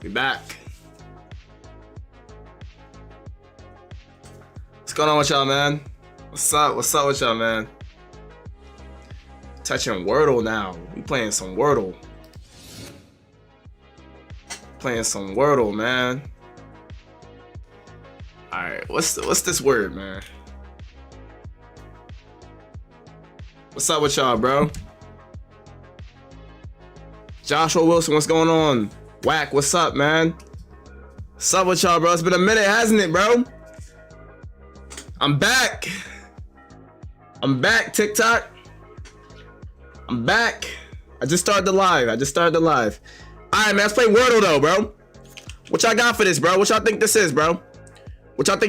We back. What's going on with y'all, man? What's up? What's up with y'all, man? Touching Wordle now. We playing some Wordle. Playing some Wordle, man. Alright, what's this word, man? What's up with y'all, bro? Joshua Wilson, what's going on? Whack, what's up, man? What's up with y'all, bro? It's been a minute, hasn't it, bro? I'm back. I'm back, TikTok. I'm back. I just started the live. Alright, man, let's play Wordle though, bro. What y'all got for this, bro? What y'all think this is, bro? We're gonna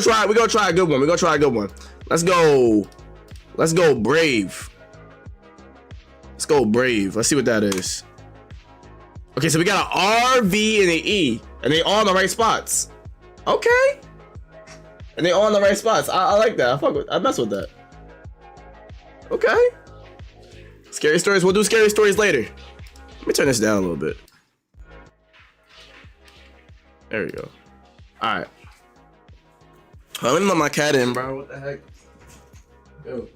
try a good one. Let's go Brave. Let's see what that is. Okay, so we got an R, V, and an E, and they all in the right spots. Okay. And they all in the right spots. I like that. I mess with that. Okay. Scary stories. We'll do scary stories later. Let me turn this down a little bit. There we go. All right. Let me let my cat in, bro. What the heck? Yo.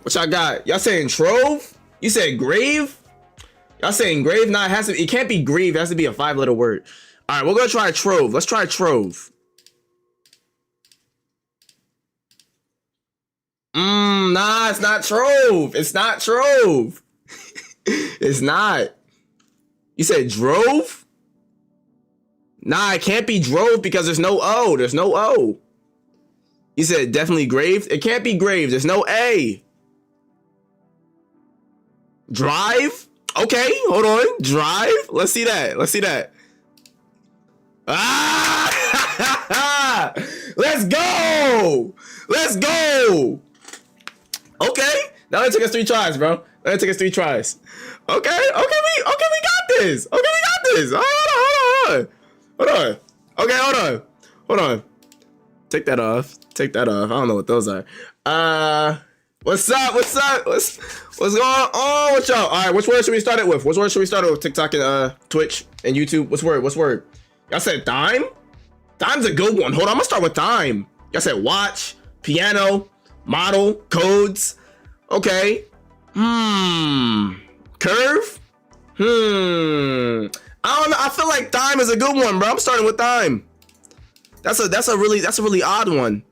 What y'all got? Y'all saying trove? You said grave? Y'all saying grave? Nah, it can't be grave. It has to be a 5-letter word. All right, we're gonna try trove. Let's try trove. Nah, it's not trove. It's not trove. It's not. You said drove? Nah, it can't be drove because there's no O. There's no O. You said definitely grave? It can't be grave. There's no A. Drive? Okay, hold on. Drive? Let's see that. Ah! Let's go! Okay, that only took us 3 tries, bro. Okay, we got this. Hold on. Okay, hold on. Take that off. I don't know what those are. What's up? What's going on with y'all? All right, which word should we start it with? TikTok and Twitch and YouTube. What's word? Y'all said dime? Dime's a good one. Hold on, I'm gonna start with dime. Y'all said watch, piano, model, codes. Okay. Curve? I don't know. I feel like dime is a good one, bro. I'm starting with dime. That's a really odd one.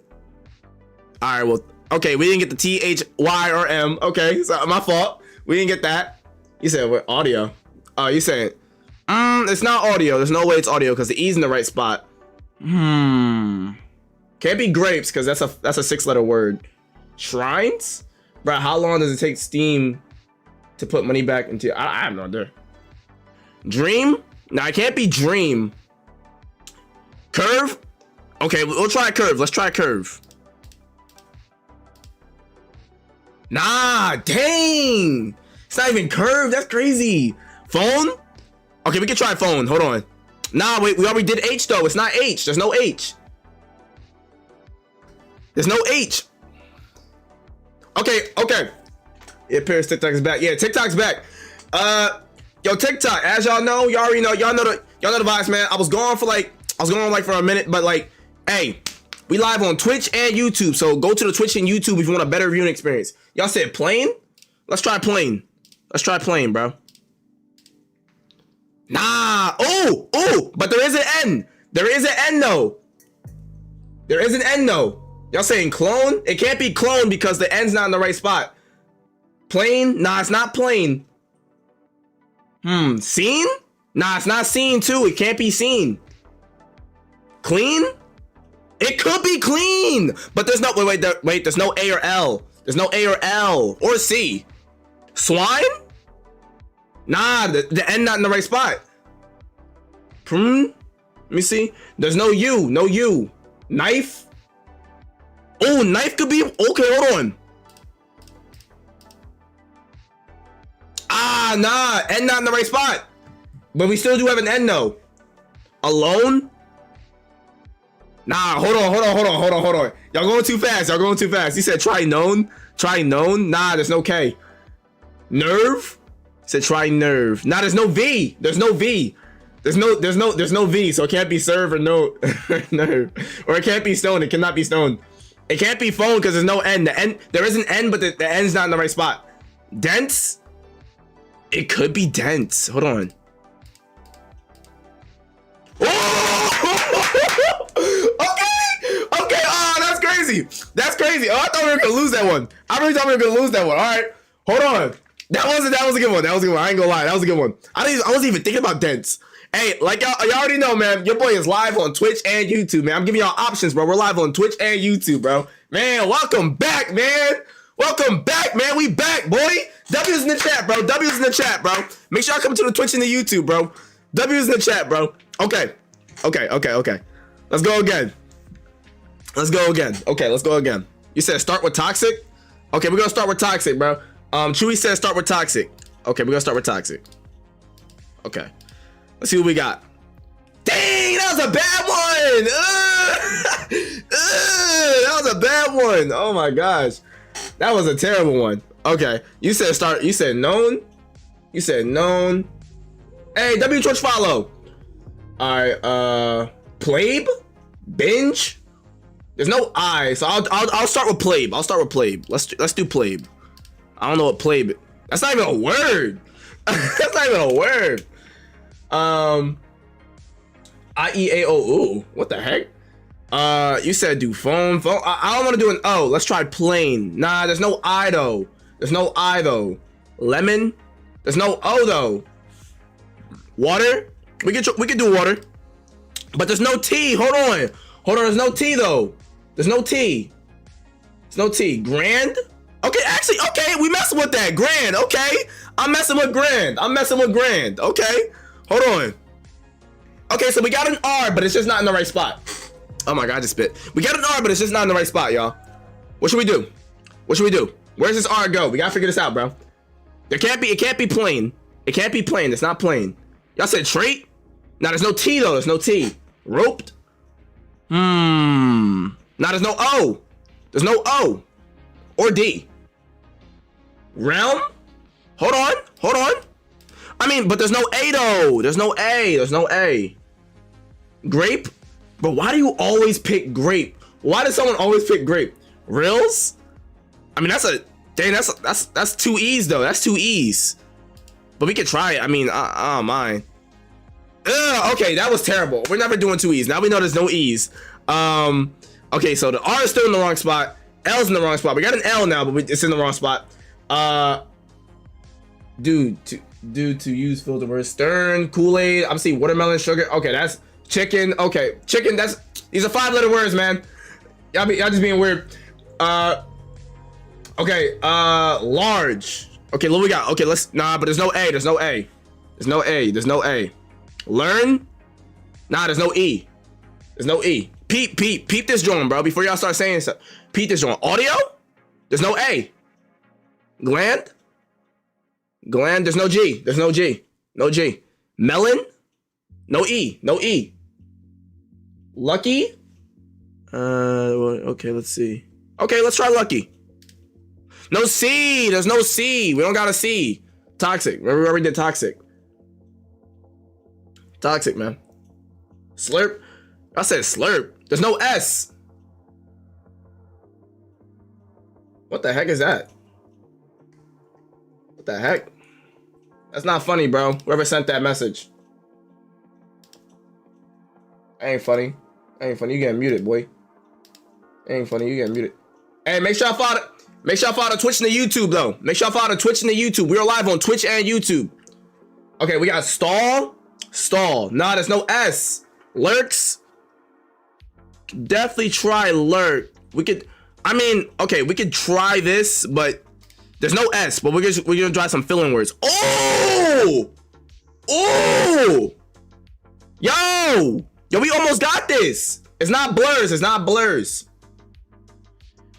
All right, well, okay, we didn't get the T, H, Y, or M. Okay, so my fault. We didn't get that. You said what? Audio. Oh, you said it's not audio. There's no way it's audio because the E's in the right spot. Can't be grapes because that's a 6-letter word. Shrines? Bro, how long does it take Steam to put money back into? I have no idea. Dream? Nah, it can't be dream. Curve? Okay, we'll try curve. Let's try curve. Nah, dang. It's not even curve. That's crazy. Phone? Okay, we can try phone. Hold on. Nah, wait, we already did H though. It's not H. There's no H. Okay. It appears TikTok is back. Yeah, TikTok's back. Yo, TikTok, as y'all know, y'all know the vibes, man. I was gone for a minute, but like, hey, we live on Twitch and YouTube, so go to the Twitch and YouTube if you want a better viewing experience. Y'all said plane? Let's try plane. Bro. Nah. Oh, but there is an N. though. Y'all saying clone? It can't be clone because the N's not in the right spot. Plane? Nah, it's not plane. Scene? Nah, it's not scene too. It can't be seen. Clean? It could be clean, but there's no wait. There's no A or L. Or C. Swine? Nah, the N not in the right spot. Let me see. There's no U. Knife? Oh, knife could be. Okay, hold on. Ah, nah, N not in the right spot. But we still do have an N though. Alone? Nah, hold on. Y'all going too fast. You said try known. Nah, there's no K. Nerve? Said try nerve. Nah, there's no V. There's no V. There's no V, so it can't be serve or no nerve. Or it can't be stone. It cannot be stone. It can't be phone because there's no N. The N, there is an N, but the N's not in the right spot. Dense? It could be dense. Hold on. Oh! Okay. Oh, that's crazy. That's crazy. Oh, I thought we were gonna lose that one. I really thought we were gonna lose that one. All right, hold on. That was a good one. That was a good one. I ain't gonna lie. That was a good one. I wasn't even thinking about dense. Hey, like y'all already know, man. Your boy is live on Twitch and YouTube, man. I'm giving y'all options, bro. We're live on Twitch and YouTube, bro. Man, welcome back, man. Welcome back, man. We back, boy. W's in the chat, bro. W's in the chat, bro. Make sure y'all come to the Twitch and the YouTube, bro. W's in the chat, bro. Okay. Let's go again. Okay, let's go again. You said start with toxic? Okay, we're gonna start with toxic, bro. Chewy said start with toxic. Okay, we're gonna start with toxic. Okay. Let's see what we got. Dang, that was a bad one. That was a bad one. Oh my gosh. That was a terrible one. Okay. You said start. You said known. You said known. Hey, W Twitch follow. Alright, Plabe? Binge? There's no I, so I'll start with Plabe. I'll start with Plabe. Let's do Plabe. I don't know what Plabe. That's not even a word. That's not even a word. I-E-A-O-O. What the heck? You said do phone. I don't want to do an O. Let's try plain. Nah, there's no I though. There's no I though. Lemon? There's no O though. Water? We could do water. But there's no T. Hold on. There's no T though. There's no T. There's no T. Grand? Okay, actually, okay, we messing with that. Grand, okay. I'm messing with grand. Okay. Hold on. Okay, so we got an R, but it's just not in the right spot. Oh my god, I just spit. We got an R, but it's just not in the right spot, y'all. What should we do? Where's this R go? We gotta figure this out, bro. It can't be plain. It's not plain. Y'all said trait? Now there's no T though. There's no T. Roped? Now there's no O. There's no O. Or D. Realm? Hold on. I mean, but there's no A though. There's no A. Grape? But why do you always pick grape? Why does someone always pick grape? Reels? I mean, that's two E's though. That's two E's. But we could try it. I mean, I don't mind. Okay, that was terrible. We're never doing two E's. Now we know there's no E's. Okay, so the R is still in the wrong spot. L's in the wrong spot. We got an L now, but it's in the wrong spot. To use filter word. Stern, Kool-Aid. I'm seeing watermelon, sugar. Okay, that's chicken. Okay, chicken. These are 5-letter words, man. Y'all just being weird. Okay, large. Okay, what we got? Okay, but there's no A. There's no A. Learn? Nah, there's no E. Peep this joint, bro. Before y'all start saying stuff. Peep this joint. Audio? There's no A. Gland? There's no G. No G. Melon? No E. Lucky? Okay, let's see. Okay, let's try lucky. No C. There's no C. We don't got a C. Toxic. Remember we already did toxic. Toxic, man. Slurp. I said slurp. There's no S. What the heck is that? What the heck? That's not funny, bro. Whoever sent that message. Ain't funny. You getting muted, boy. You getting muted. Hey, make sure I follow the Twitch and the YouTube, though. We are live on Twitch and YouTube. Okay, we got stall. Nah, there's no S. Lurks. Definitely try lurk. We could try this, but there's no S. But we're gonna try some filling words. Oh, yo, we almost got this. It's not blurs.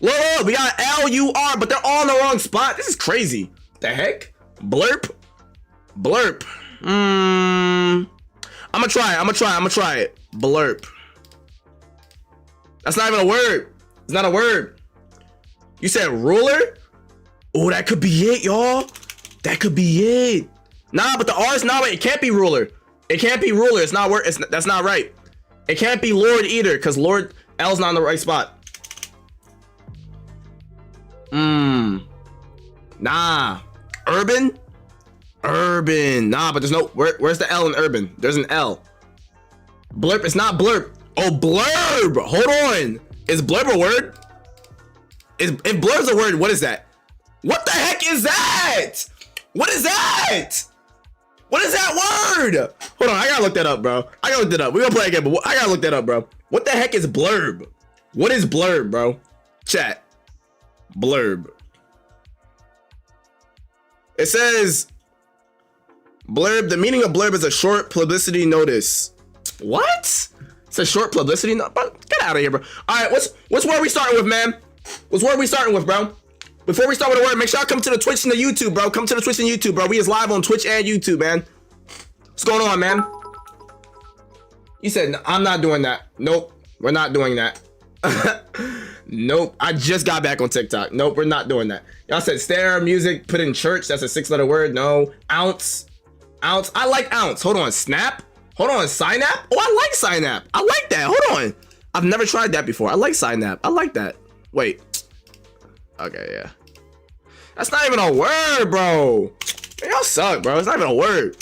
Look, we got L-U-R, but they're all in the wrong spot. This is crazy. The heck? Blurp. I'ma try it. Blurp. That's not even a word. It's not a word. You said ruler? Oh, that could be it, y'all. That could be it. Nah, but the R is not right. It can't be ruler. It can't be ruler. It's not word. That's not right. It can't be Lord either, because Lord L's not in the right spot. Nah. Urban? Urban. Nah, but there's no. Where's the L in urban? There's an L. Blurb. It's not blurb. Oh, blurb. Hold on. Is blurb a word? If blurb's a word, what is that? What the heck is that? What is that? What is that word? Hold on, I gotta look that up, bro. I gotta look that up. We're gonna play again, but I gotta look that up, bro. What the heck is blurb? What is blurb, bro? Chat. Blurb. It says blurb. The meaning of blurb is a short publicity notice. What? It's a short publicity notice. Get out of here, bro. All right, what's word we starting with, man? What's word we starting with, bro? Before we start with a word, make sure y'all come to the Twitch and the YouTube, bro. Come to the Twitch and YouTube, bro. We is live on Twitch and YouTube, man. What's going on, man? You said, I'm not doing that. Nope, we're not doing that. Nope, I just got back on TikTok. Nope, we're not doing that. Y'all said stare, music, put in church. That's a 6-letter word. No. Ounce. Ounce. I like ounce. Hold on. Snap. Hold on. Synap. Oh, I like synap. I like that. Hold on. I've never tried that before. I like synap. I like that. Wait. Okay, yeah. That's not even a word, bro. Man, y'all suck, bro. It's not even a word.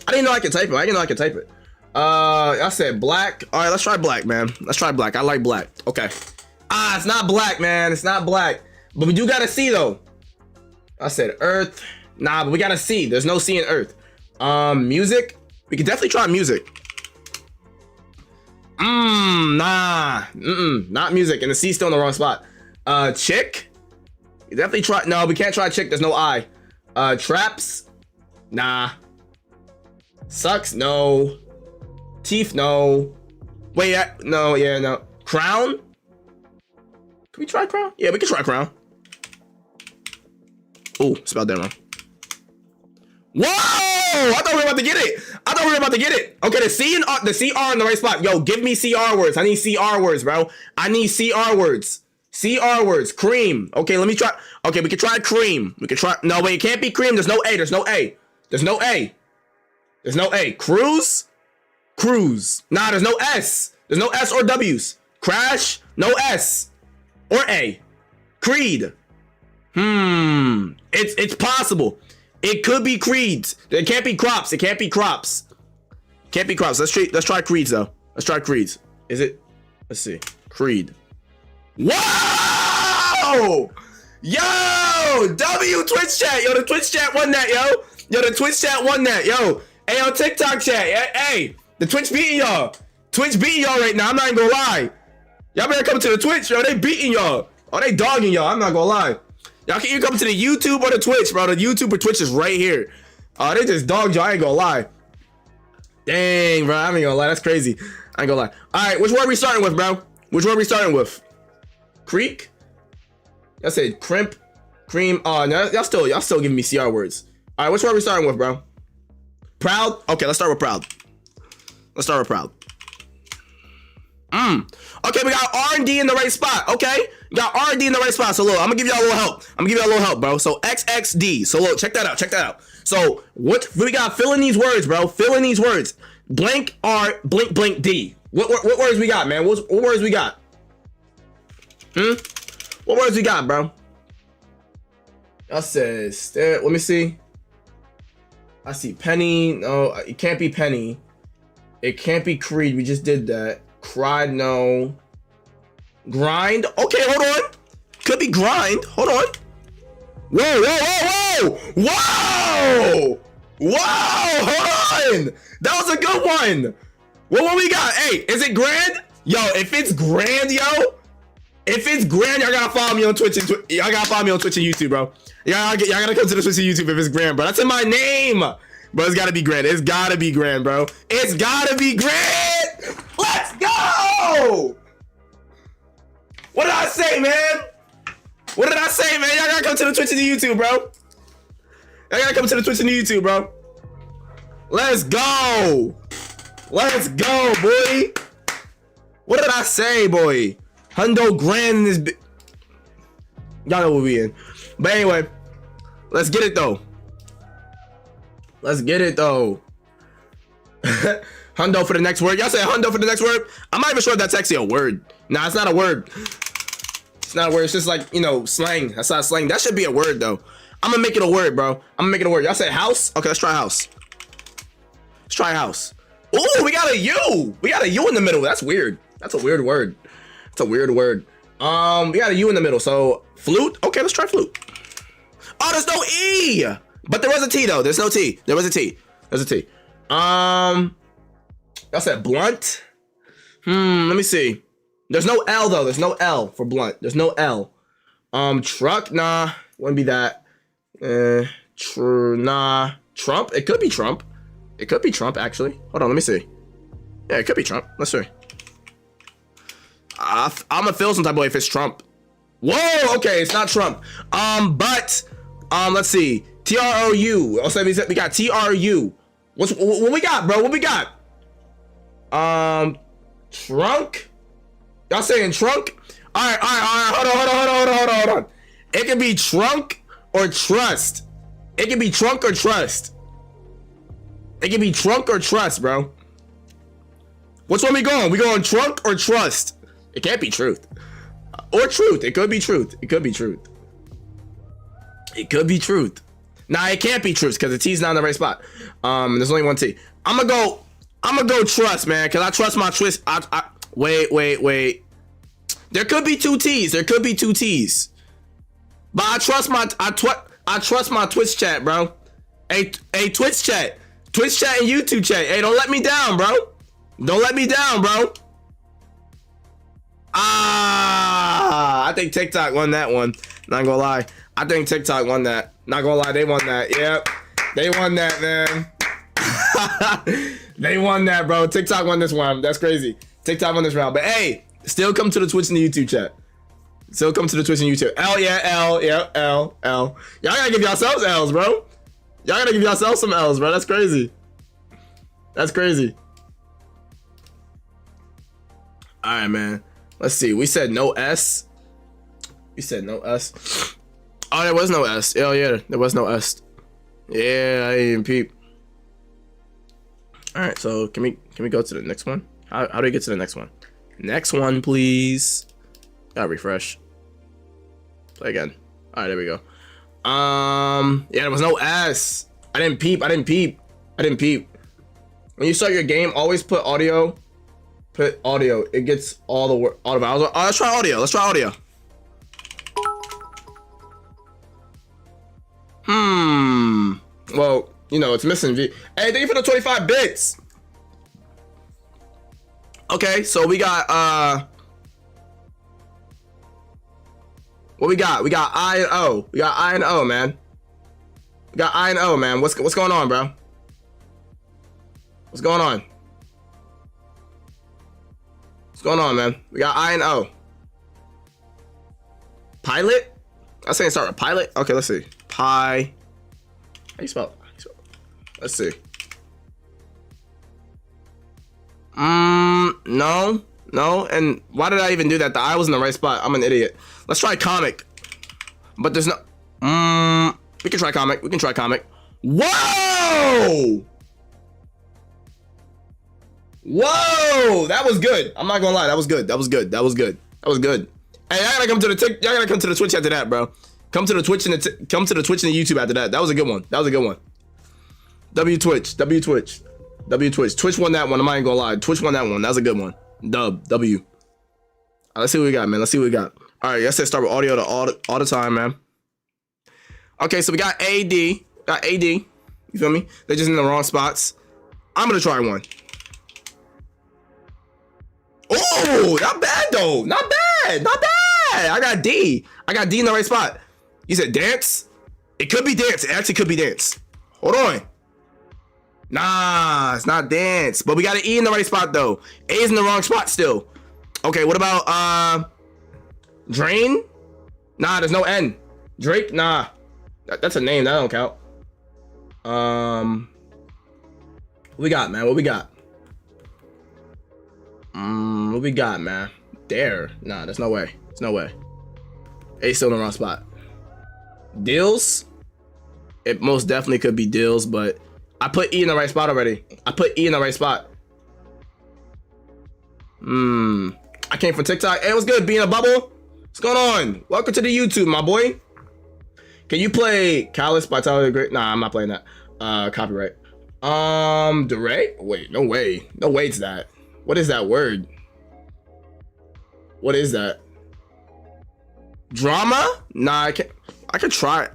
I didn't know I could type it. I didn't know I could type it. I said black. All right, let's try black, man. Let's try black. I like black. Okay. Ah, it's not black, man. It's not black. But we do got a C, though. I said earth. Nah, but we got a C. There's no C in earth. Music. We could definitely try music. Nah. Not music. And the C's still in the wrong spot. Chick. You definitely try. No, we can't try chick. There's no I. Traps. Nah. Sucks. No. Teeth. No. Wait. No. Yeah. No. Crown. Can we try crown? Yeah, we can try crown. Oh, spelled that wrong. Whoa! I thought we were about to get it. I thought we were about to get it. Okay, the C and R, the CR in the right spot. Yo, give me CR words. I need CR words, bro. I need CR words. CR words. Cream. Okay, let me try. Okay, we can try cream. We can try. No, wait, it can't be cream. There's no A. There's no A. There's no A. There's no A. Cruise. Cruise. Nah, there's no S. There's no S or W's. Crash. No S or A. Creed. It's possible. It could be creeds. It can't be crops. It can't be crops. Can't be crops. Let's try creeds though. Let's try creeds. Is it? Let's see. Creed. Whoa! Yo! W Twitch chat. Yo, the Twitch chat won that, yo. Yo, the Twitch chat won that, yo. Hey, yo, TikTok chat. Hey, the Twitch beating y'all. Twitch beating y'all right now. I'm not even gonna lie. Y'all better come to the Twitch, yo. They beating y'all. Oh, they dogging y'all. I'm not gonna lie. Y'all can either come to the YouTube or the Twitch, bro. The YouTube or Twitch is right here. Oh, they just dogged y'all. I ain't gonna lie. Dang, bro. I ain't gonna lie. That's crazy. I ain't gonna lie. All right, which word we starting with, bro? Which word we starting with? Creek? Y'all said crimp, cream. Oh, no, y'all still giving me CR words. All right, which word we starting with, bro? Proud? Okay, let's start with proud. Let's start with proud. Okay, we got R&D in the right spot. Okay, we got R&D in the right spot. So look, I'm gonna give y'all a little help. Bro. So XXD. So look, check that out. So what we got? Fill in these words, bro. Fill in these words. Blank R, blink, blink D. What words we got, man? What words we got? What words we got, bro? I said, let me see. I see penny. No, it can't be penny. It can't be creed. We just did that. Cried, no. Grind. Okay, hold on. Could be grind. Hold on. Whoa. Hold on. That was a good one. What we got? Hey, is it grand? Yo, if it's grand, y'all gotta follow me on Twitch and y'all gotta follow me on Twitch and YouTube, bro. Y'all gotta come to the Twitch and YouTube if it's grand, bro. That's in my name. Bro, it's gotta be grand. It's gotta be grand, bro. It's gotta be grand. Let's go! What did I say, man? Y'all gotta come to the Twitch and the YouTube, bro. Let's go. Boy. What did I say, boy? Hundo grand in this y'all know what we in. But anyway, let's get it, though. Let's get it though. Hundo for the next word. Y'all say hundo for the next word. I'm not even sure if that's actually a word. Nah, it's not a word. It's not a word. It's just like, you know, slang. That's not slang. That should be a word though. I'm gonna make it a word, bro. I'm gonna make it a word. Y'all say house? Okay, let's try house. Let's try house. Ooh, we got a U. We got a U in the middle. That's weird. That's a weird word. It's a weird word. We got a U in the middle. So flute. Okay, let's try flute. Oh, there's no E. But there was a T though. There's no T. There was a T. There's a T. Y'all said blunt. Let me see. There's no L though. There's no L for blunt. There's no L. Truck. Nah, wouldn't be that. Nah. Trump. It could be Trump. It could be Trump actually. Hold on. Let me see. Yeah, it could be Trump. Let's see. I'm gonna feel some type of way if it's Trump. Whoa. Okay, it's not Trump. But let's see. TROU. Also, we got TRU. What we got, bro? What we got? Trunk. Y'all saying trunk? All right. Hold on. It can be trunk or trust. It can be trunk or trust. It can be trunk or trust, bro. Which one we going? We going trunk or trust? It can't be truth. Or truth. It could be truth. It could be truth. It could be truth. Nah, it can't be truth because the T's not in the right spot. There's only one T. I'm gonna go trust, man, because I trust my twist. Wait. There could be two T's. There could be two T's. But I trust my Twitch chat, bro. Hey, Twitch chat. Twitch chat and YouTube chat. Hey, don't let me down, bro. Don't let me down, bro. I think TikTok won that one. Not gonna lie. I think TikTok won that. Not gonna lie, they won that. Yep. They won that, man. They won that, bro. TikTok won this one. That's crazy. TikTok won this round. But hey, still come to the Twitch and the YouTube chat. Still come to the Twitch and YouTube. L, yeah, L, yeah, L. Y'all gotta give yourselves L's, bro. Y'all gotta give yourselves some L's, bro. That's crazy. That's crazy. All right, man. Let's see. We said no S. We said no S. Oh, there was no S. Oh, yeah, there was no S. Yeah, I didn't even peep. All right, so can we go to the next one? How do we get to the next one? Next one, please. Gotta refresh. Play again. All right, there we go. Yeah, there was no S. I didn't peep. When you start your game, always put audio. Put audio. It gets all the vowels. Oh, let's try audio. Well, you know, it's missing V. Hey, thank you for the 25 bits. Okay, so we got what we got? We got I and O. We got I and O, man. We got I and O, man. What's going on, bro? What's going on? What's going on, man? We got I and O. Pilot? I was saying start with pilot. Okay, let's see. How you spell it? Let's see. No. And why did I even do that? The I was in the right spot. I'm an idiot. Let's try comic. But there's no. We can try comic. Whoa! Whoa! That was good. I'm not gonna lie. That was good. Hey, y'all gotta come to the Twitch after that, bro. Come to the Twitch and the YouTube after that. That was a good one. W Twitch. Twitch won that one. I'm not even gonna lie. Twitch won that one. That was a good one. W. All right, let's see what we got, man. All right, let's say start with audio all the time, man. Okay, so we got AD. You feel me? They're just in the wrong spots. I'm gonna try one. Oh, not bad though. Not bad. I got D in the right spot. You said dance? It could be dance. It actually could be dance. Hold on. Nah, it's not dance. But we got an E in the right spot though. A is in the wrong spot still. Okay, what about drain? Nah, there's no N. Drake? Nah. That's a name. That don't count. What we got, man? What we got, man? Dare? Nah, there's no way. A still in the wrong spot. Deals? It most definitely could be deals, but I put E in the right spot already. I put E in the right spot. I came from TikTok. Hey, what's good? Being a bubble? What's going on? Welcome to the YouTube, my boy. Can you play Callous by Tyler the Great? Nah, I'm not playing that. Copyright. DeRay? Wait, no way. No way it's that. What is that word? What is that? Drama? Nah, I can't. I could try.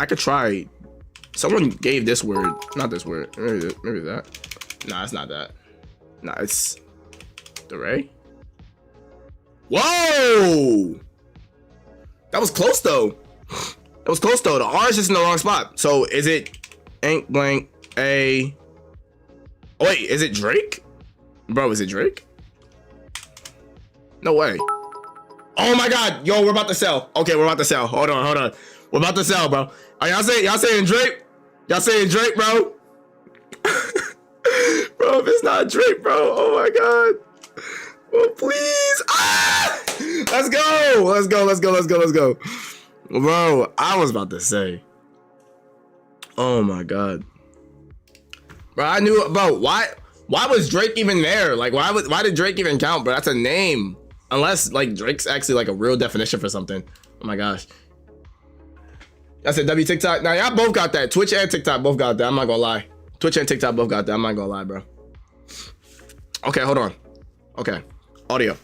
Someone gave this word. Not this word. Maybe that. Nah, it's not that. Nah, it's DeRay. Whoa! That was close though. That was close though. The R is just in the wrong spot. So is it ink blank a? Oh wait, is it Drake? Bro, is it Drake? No way. Oh my God, yo, we're about to sell. Okay, we're about to sell. Hold on. We're about to sell, bro. Are y'all saying Drake? Y'all saying Drake, bro? Bro, if it's not Drake, bro, oh my God. Oh, please. Ah! Let's go. Bro, I was about to say. Oh my God. Bro, I knew, bro, why was Drake even there? Like, why did Drake even count, bro? That's a name. Unless, like, Drake's actually, like, a real definition for something. Oh my gosh. I said W TikTok. Now, y'all both got that. Twitch and TikTok both got that. I'm not gonna lie. Twitch and TikTok both got that. I'm not gonna lie, bro. Okay, hold on. Okay. Audio.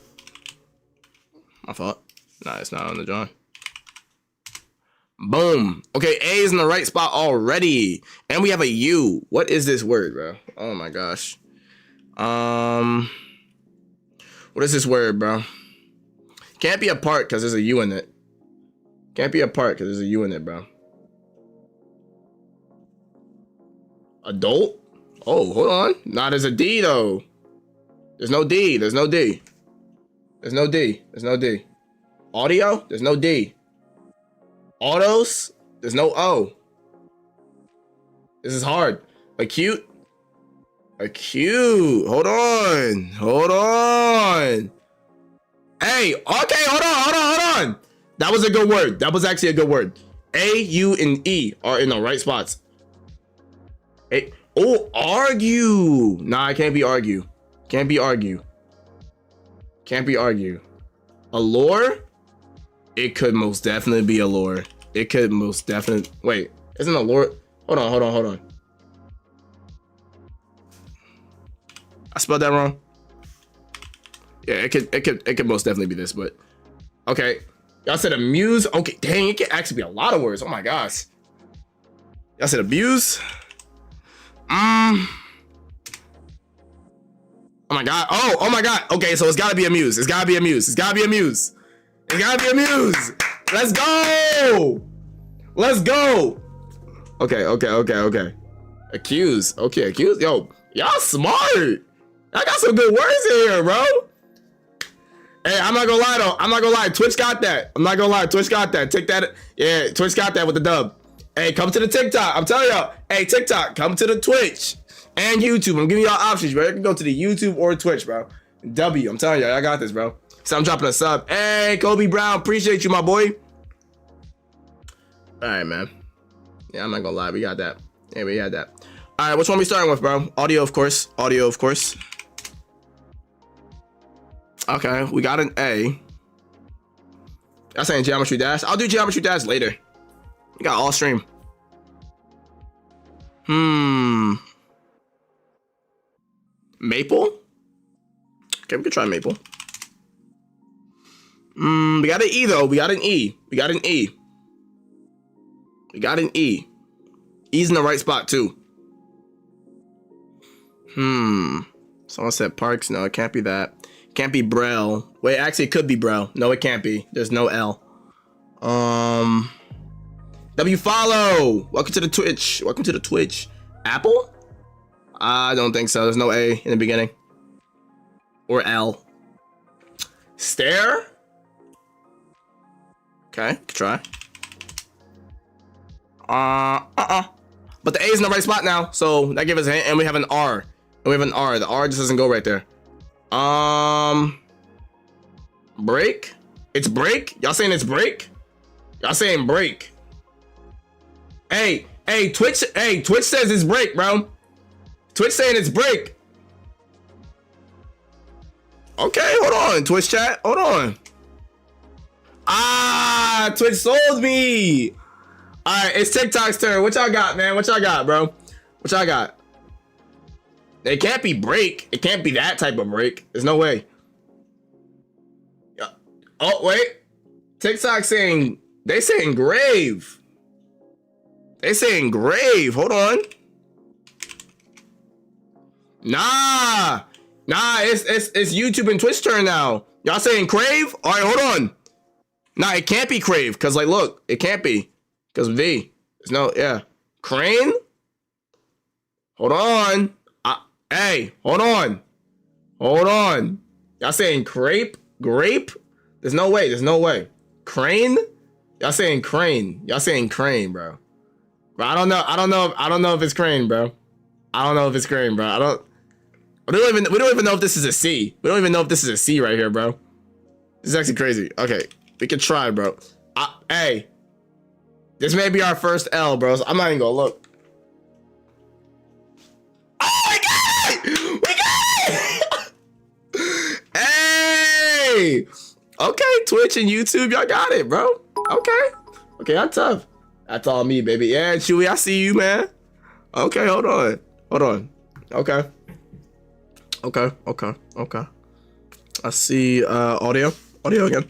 My fault. Nah, it's not on the drawing. Boom. Okay, A is in the right spot already. And we have a U. What is this word, bro? Oh my gosh. What is this word, bro? Can't be a part because there's a U in it. Can't be a part because there's a U in it, bro. Adult? Oh, hold on. Nah, there's a D though. There's no D. There's no D. There's no D. There's no D. Audio? There's no D. Autos? There's no O. This is hard. Acute? Acute. Hold on. Hey, okay, hold on. That was a good word. That was actually a good word. A, U, and E are in the right spots. Hey, oh, argue. Nah, it can't be argue. Can't be argue. Allure? It could most definitely be allure. It could most definitely. Wait, isn't allure? Hold on. I spelled that wrong. Yeah, it could most definitely be this, but okay. Y'all said amuse. Okay, dang, it could actually be a lot of words. Oh my gosh. Y'all said abuse. Oh my God. Oh my God. Okay, so it's gotta be amuse. Let's go. Okay. Accuse. Okay, accuse. Yo, y'all smart. I got some good words in here, bro. Hey, I'm not gonna lie. Twitch got that. Take that. Yeah, Twitch got that with the dub. Hey, come to the TikTok. I'm telling y'all. Hey, TikTok, come to the Twitch and YouTube. I'm giving y'all options, bro. You can go to the YouTube or Twitch, bro. W. I'm telling y'all, I got this, bro. So I'm dropping a sub. Hey, Kobe Brown, appreciate you, my boy. All right, man. Yeah, I'm not gonna lie. We got that. Yeah, we had that. All right, which one we starting with, bro? Audio, of course. Okay, we got an A. Y'all saying Geometry Dash? I'll do Geometry Dash later. We got all stream. Maple? Okay, we could try maple. We got an E though. We got an E. E's in the right spot too. Someone said Parks. No, it can't be that. Can't be Braille. Wait, actually it could be Braille. No, it can't be. There's no L. W follow. Welcome to the Twitch. Apple? I don't think so. There's no A in the beginning. Or L. Stare? Okay, try. But the A is in the right spot now, so that gives us a hint, and we have an R. The R just doesn't go right there. Break? It's break? Y'all saying it's break? Y'all saying break. Hey, Twitch says it's break, bro. Twitch saying it's break. Okay, hold on, Twitch chat. Hold on. Ah, Twitch sold me. All right, it's TikTok's turn. What y'all got, man? What y'all got, bro? What y'all got? It can't be break. It can't be that type of break. There's no way. Oh, wait. TikTok saying, they saying grave. They saying grave. Hold on. Nah, it's YouTube and Twitch turn now. Y'all saying crave? All right, hold on. Nah, it can't be crave because like, look, it can't be because of V. There's no, yeah, crane. Hold on. Hey, hold on. Hold on. Y'all saying grape? There's no way. There's no way. Crane? Y'all saying crane? Y'all saying crane, bro? Bro, I don't know if it's crane, bro. I don't know if it's crane, bro. We don't even know if this is a C. We don't even know if this is a C right here, bro. This is actually crazy. Okay, we can try, bro. Hey, this may be our first L, bro. So I'm not even gonna look. Oh, we got it! We got it! Hey! Okay, Twitch and YouTube, y'all got it, bro. Okay, that's tough. That's all me, baby. Yeah, Chewy, I see you, man. Okay, hold on. Okay. I see audio again.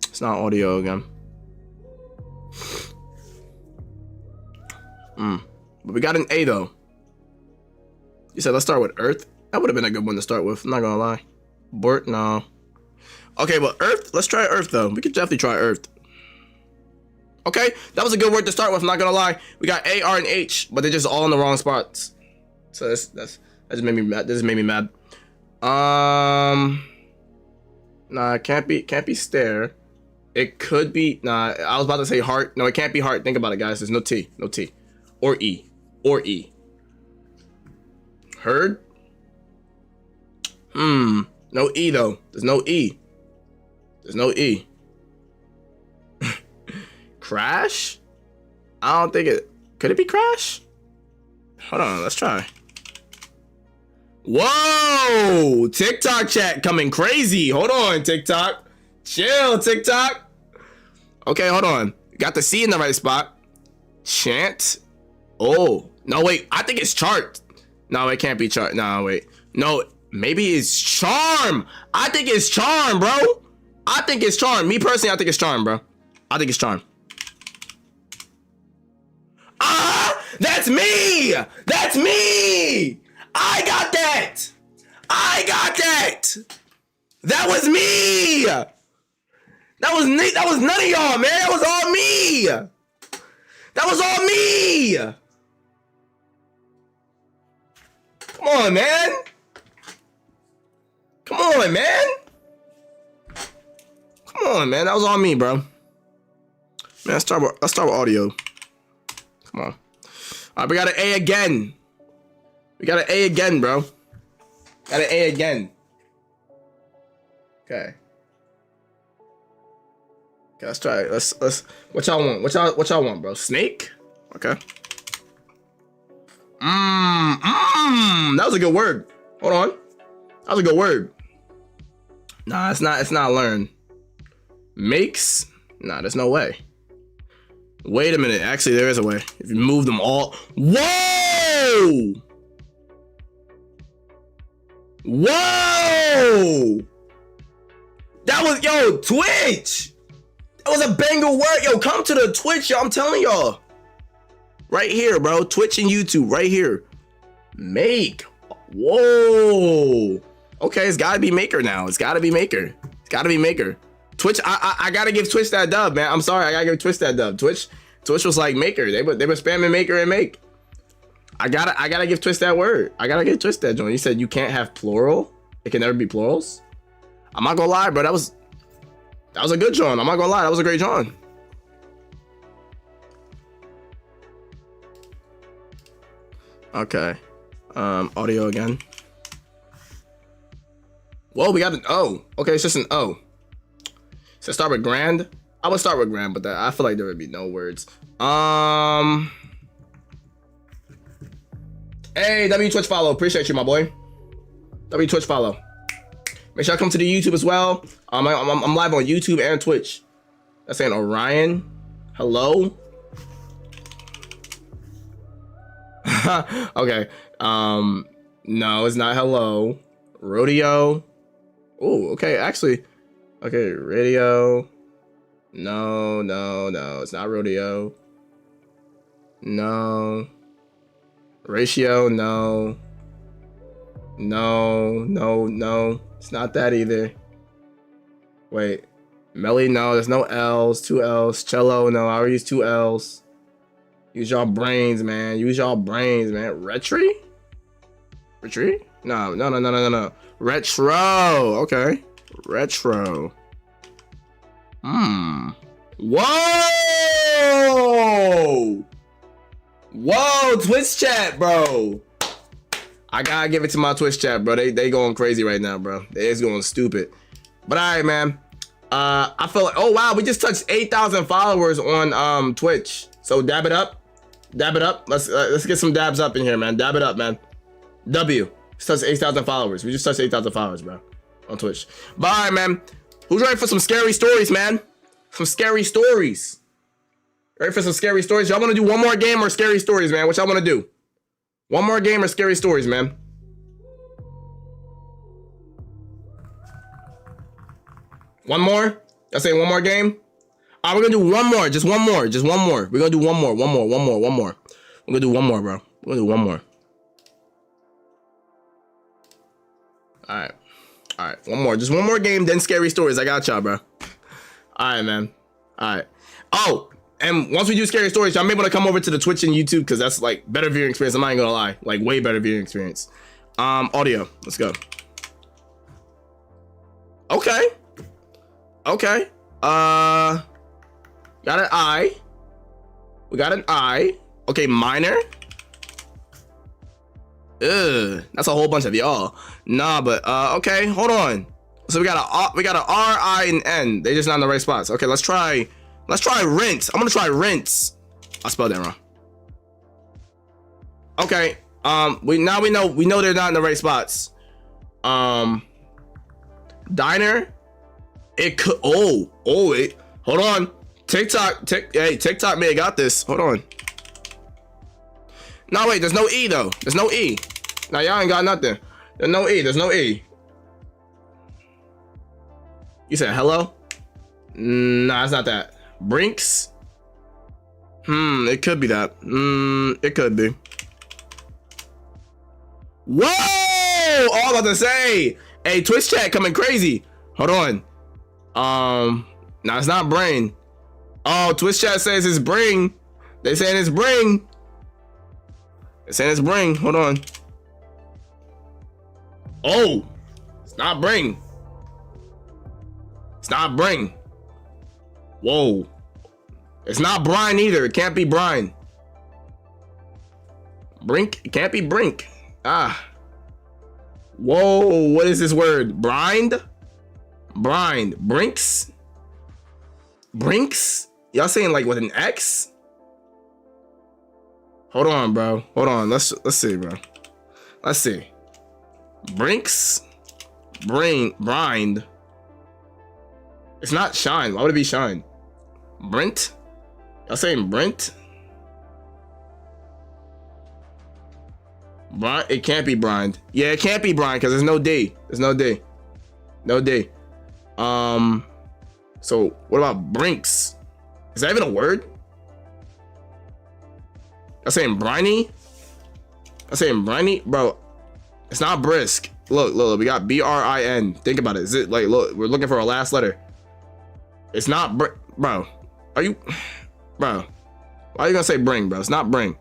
It's not audio again. But we got an A though. You said let's start with Earth. That would have been a good one to start with. I'm not gonna lie. Bort, no. Okay, well Earth. Let's try Earth though. We could definitely try Earth. Okay, that was a good word to start with. I'm not gonna lie. We got A, R, and H, but they're just all in the wrong spots. So that just made me mad. This just made me mad. Nah, it can't be stare. It could be. Nah, I was about to say heart. No, it can't be heart. Think about it, guys. There's no T, or E, Heard. No E though. There's no E. Crash? I don't think it. Could it be crash? Hold on, let's try. Whoa! TikTok chat coming crazy. Hold on, TikTok. Chill, TikTok. Okay, hold on. Got the C in the right spot. Chant. Oh, no, wait. I think it's chart. No, it can't be chart. No, wait. No, maybe it's charm. I think it's charm, bro. I think it's charm. Me personally, I think it's charm, bro. I think it's charm. Ah, that's me. That's me. I got that. That was me. That was none of y'all, man. That was all me. Come on, man. That was all me, bro. Man, let's start with audio. Come on. All right, we got an A again. Bro. Got an A again. Okay, let's try it. Let's. What y'all want? What y'all want, bro? Snake. Okay. That was a good word. Hold on. That was a good word. Nah, it's not learn. Makes. Nah, there's no way. Wait a minute. Actually, there is a way. If you move them all. Whoa! That was, yo, Twitch. That was a banger word. Yo, come to the Twitch, yo. I'm telling y'all. Right here, bro. Twitch and YouTube, right here. Make. Whoa. Okay, it's gotta be maker now. It's gotta be maker. Twitch, I gotta give Twitch that dub, man. I'm sorry, I gotta give Twitch that dub. Twitch was like maker. They were spamming maker and make. I gotta give Twitch that word. I gotta give Twitch that joint. You said you can't have plural. It can never be plurals. I'm not gonna lie, bro. That was a good joint. I'm not gonna lie. That was a great joint. Okay. Audio again. Whoa, we got an O. Okay, it's just an O. So start with grand. I would start with Graham, but I feel like there would be no words. Hey, W Twitch follow. Appreciate you, my boy. W Twitch follow. Make sure I come to the YouTube as well. I'm live on YouTube and Twitch. That's saying Orion. Hello. Okay. No, it's not hello. Rodeo. Oh, okay. Actually, okay. Radio. No, it's not rodeo. No. Ratio, no. It's not that either. Wait. Melly, no. There's no L's. 2 L's. Cello, no. I already used 2 L's. Use y'all brains, man. Retry? Retry? No. Retro. Okay. Retro. Whoa, Twitch chat, bro. I gotta give it to my Twitch chat, bro. They going crazy right now, bro. They is going stupid. But all right, man. I feel like, oh wow, we just touched 8,000 followers on Twitch. So dab it up. Let's get some dabs up in here, man. Dab it up, man. W. Just touched 8,000 followers. We just touched 8,000 followers, bro, on Twitch. But all right, man. Who's ready for some scary stories, man? Some scary stories. Ready for some scary stories? Y'all want to do one more game or scary stories, man? What y'all want to do? One more game or scary stories, man? One more? Y'all saying one more game? All right, we're going to do one more. Just one more. We're going to do one more. We're going to do one more, bro. We're going to do one more. All right. One more. Just one more game, then scary stories. I got y'all, bro. All right, man. All right. Oh, and once we do scary stories, y'all may want to come over to the Twitch and YouTube because that's like better viewing experience. I'm not even gonna lie, like way better viewing experience. Audio. Let's go. Okay. Got an I. We got an I. Okay, minor. Ugh, that's a whole bunch of y'all. Nah, but okay, hold on. So we got a R, I, and N. They just not in the right spots. Okay, let's try rinse. I'm gonna try rinse. I spelled that wrong. Okay. We know they're not in the right spots. Diner. It could. Wait. Hold on. TikTok may have got this. Hold on. No, wait. There's no E though. There's no E. Now y'all ain't got nothing. There's no E. You said hello? Nah, it's not that. Brinks? It could be that. It could be. Whoa! Oh, I'm about to say. Hey, Twitch chat coming crazy. Hold on. No, it's not brain. Oh, Twitch chat says it's bring. They saying it's bring. They're saying it's bring. Hold on. Oh, it's not bring. It's not bring. Whoa. It's not brine either. It can't be brine. Brink. It can't be brink. Ah. Whoa. What is this word? Brined? Brine. Brinks? Brinks? Y'all saying like with an X? Hold on, bro. Hold on. Let's see, bro. Let's see. Brinks? Brined. It's not shine. Why would it be shine? Brent? Y'all saying Brent? It can't be brined. Yeah, it can't be brined because there's no D. There's no D. No D. So what about brinks? Is that even a word? Y'all saying briny? Y'all saying briny? Bro, it's not brisk. Look, we got B-R-I-N. Think about it. Is it like, look, we're looking for a last letter. It's not bro. Are you, bro? Why are you gonna say bring, bro? It's not bring.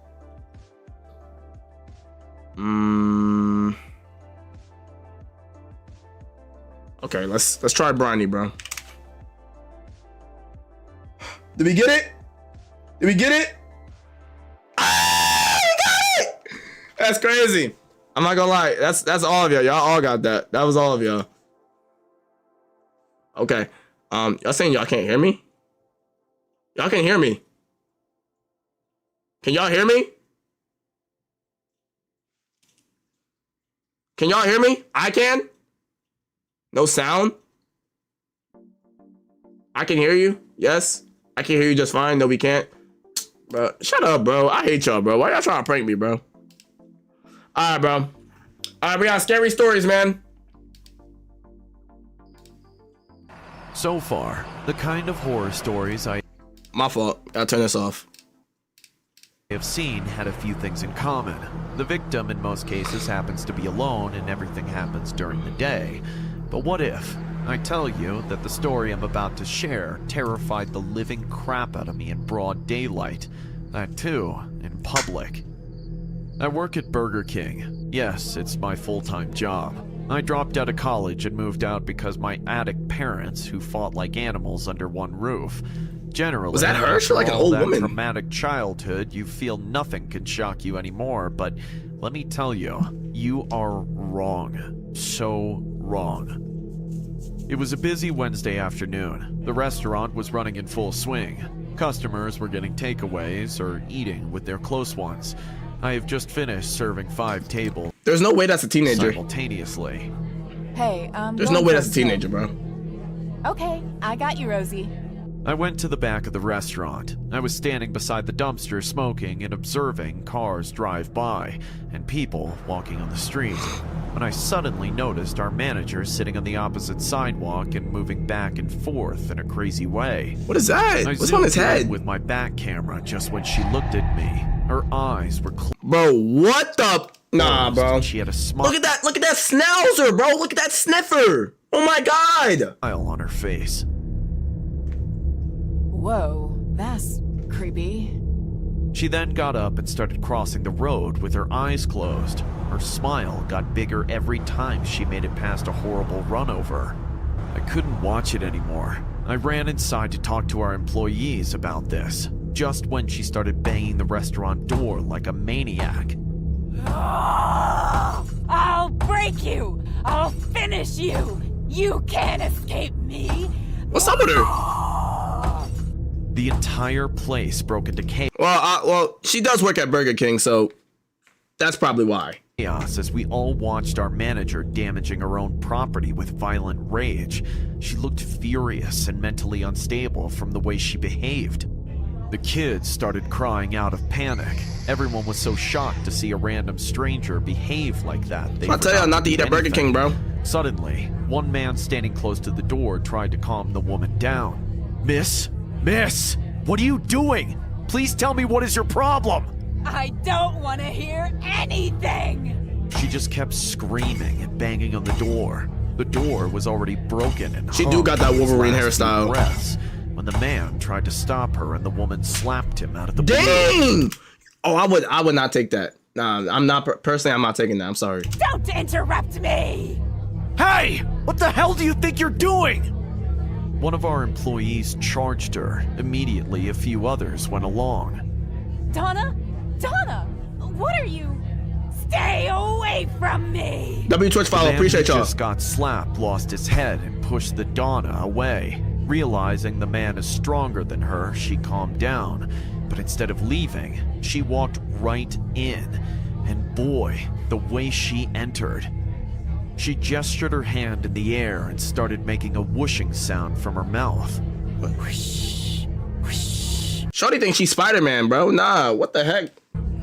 Okay, let's try briny, bro. Did we get it? Did we get it? Ah, we got it! That's crazy. I'm not gonna lie. That's all of y'all. Y'all all got that. That was all of y'all. Okay. Y'all saying y'all can't hear me? Y'all can hear me. Can y'all hear me? Can y'all hear me? I can. No sound. I can hear you. Yes. I can hear you just fine. No, we can't. Bro, shut up, bro. I hate y'all, bro. Why y'all trying to prank me, bro? All right, bro. All right, we got scary stories, man. So far, the kind of horror stories I My fault. I'll turn this off. have seen had a few things in common. The victim in most cases happens to be alone and everything happens during the day. But what if I tell you that the story I'm about to share terrified the living crap out of me in broad daylight? That too, in public. I work at Burger King. Yes, it's my full-time job. I dropped out of college and moved out because my addict parents, who fought like animals under one roof. Generally, was that her? She like an old woman. Traumatic childhood, you feel nothing can shock you anymore. But let me tell you, you are wrong. So wrong. It was a busy Wednesday afternoon. The restaurant was running in full swing. Customers were getting takeaways or eating with their close ones. I have just finished serving 5 tables. There's no way that's a teenager. Simultaneously. Hey, there's no way that's a teenager, bro. Okay, I got you, Rosie. I went to the back of the restaurant. I was standing beside the dumpster smoking and observing cars drive by and people walking on the street when I suddenly noticed our manager sitting on the opposite sidewalk and moving back and forth in a crazy way. What is that? What's on his head? With my back camera just when she looked at me. Her eyes were closed. Bro, what the? Nah, bro. She had a smile. Look at that schnauzer, bro. Look at that sniffer. Oh my god. On her face. Whoa, that's creepy. She then got up and started crossing the road with her eyes closed. Her smile got bigger every time she made it past a horrible runover. I couldn't watch it anymore. I ran inside to talk to our employees about this, just when she started banging the restaurant door like a maniac. Oh, I'll break you! I'll finish you! You can't escape me! What's up with her? The entire place broke into chaos. Well, she does work at Burger King, so that's probably why. As we all watched our manager damaging her own property with violent rage. She looked furious and mentally unstable from the way she behaved. The kids started crying out of panic. Everyone was so shocked to see a random stranger behave like that. I'll tell y'all not to eat at Burger King, bro. Suddenly, one man standing close to the door tried to calm the woman down. Miss, what are you doing? Please tell me what is your problem? I don't want to hear anything! She just kept screaming and banging on the door. The door was already broken and she do got that Wolverine hairstyle. Breaths when the man tried to stop her and the woman slapped him out of the Dang! blue. Oh, I would not take that. Nah, I'm not personally. I'm not taking that. I'm sorry. Don't interrupt me! Hey! What the hell do you think you're doing? One of our employees charged her. Immediately, a few others went along. Donna, what are you? Stay away from me! Twitch follow. Appreciate y'all. The man who just got slapped lost his head and pushed the Donna away. Realizing the man is stronger than her, she calmed down. But instead of leaving, she walked right in. And boy, the way she entered. She gestured her hand in the air and started making a whooshing sound from her mouth. Whoosh, whoosh. Shorty thinks she's Spider-Man, bro. Nah, what the heck?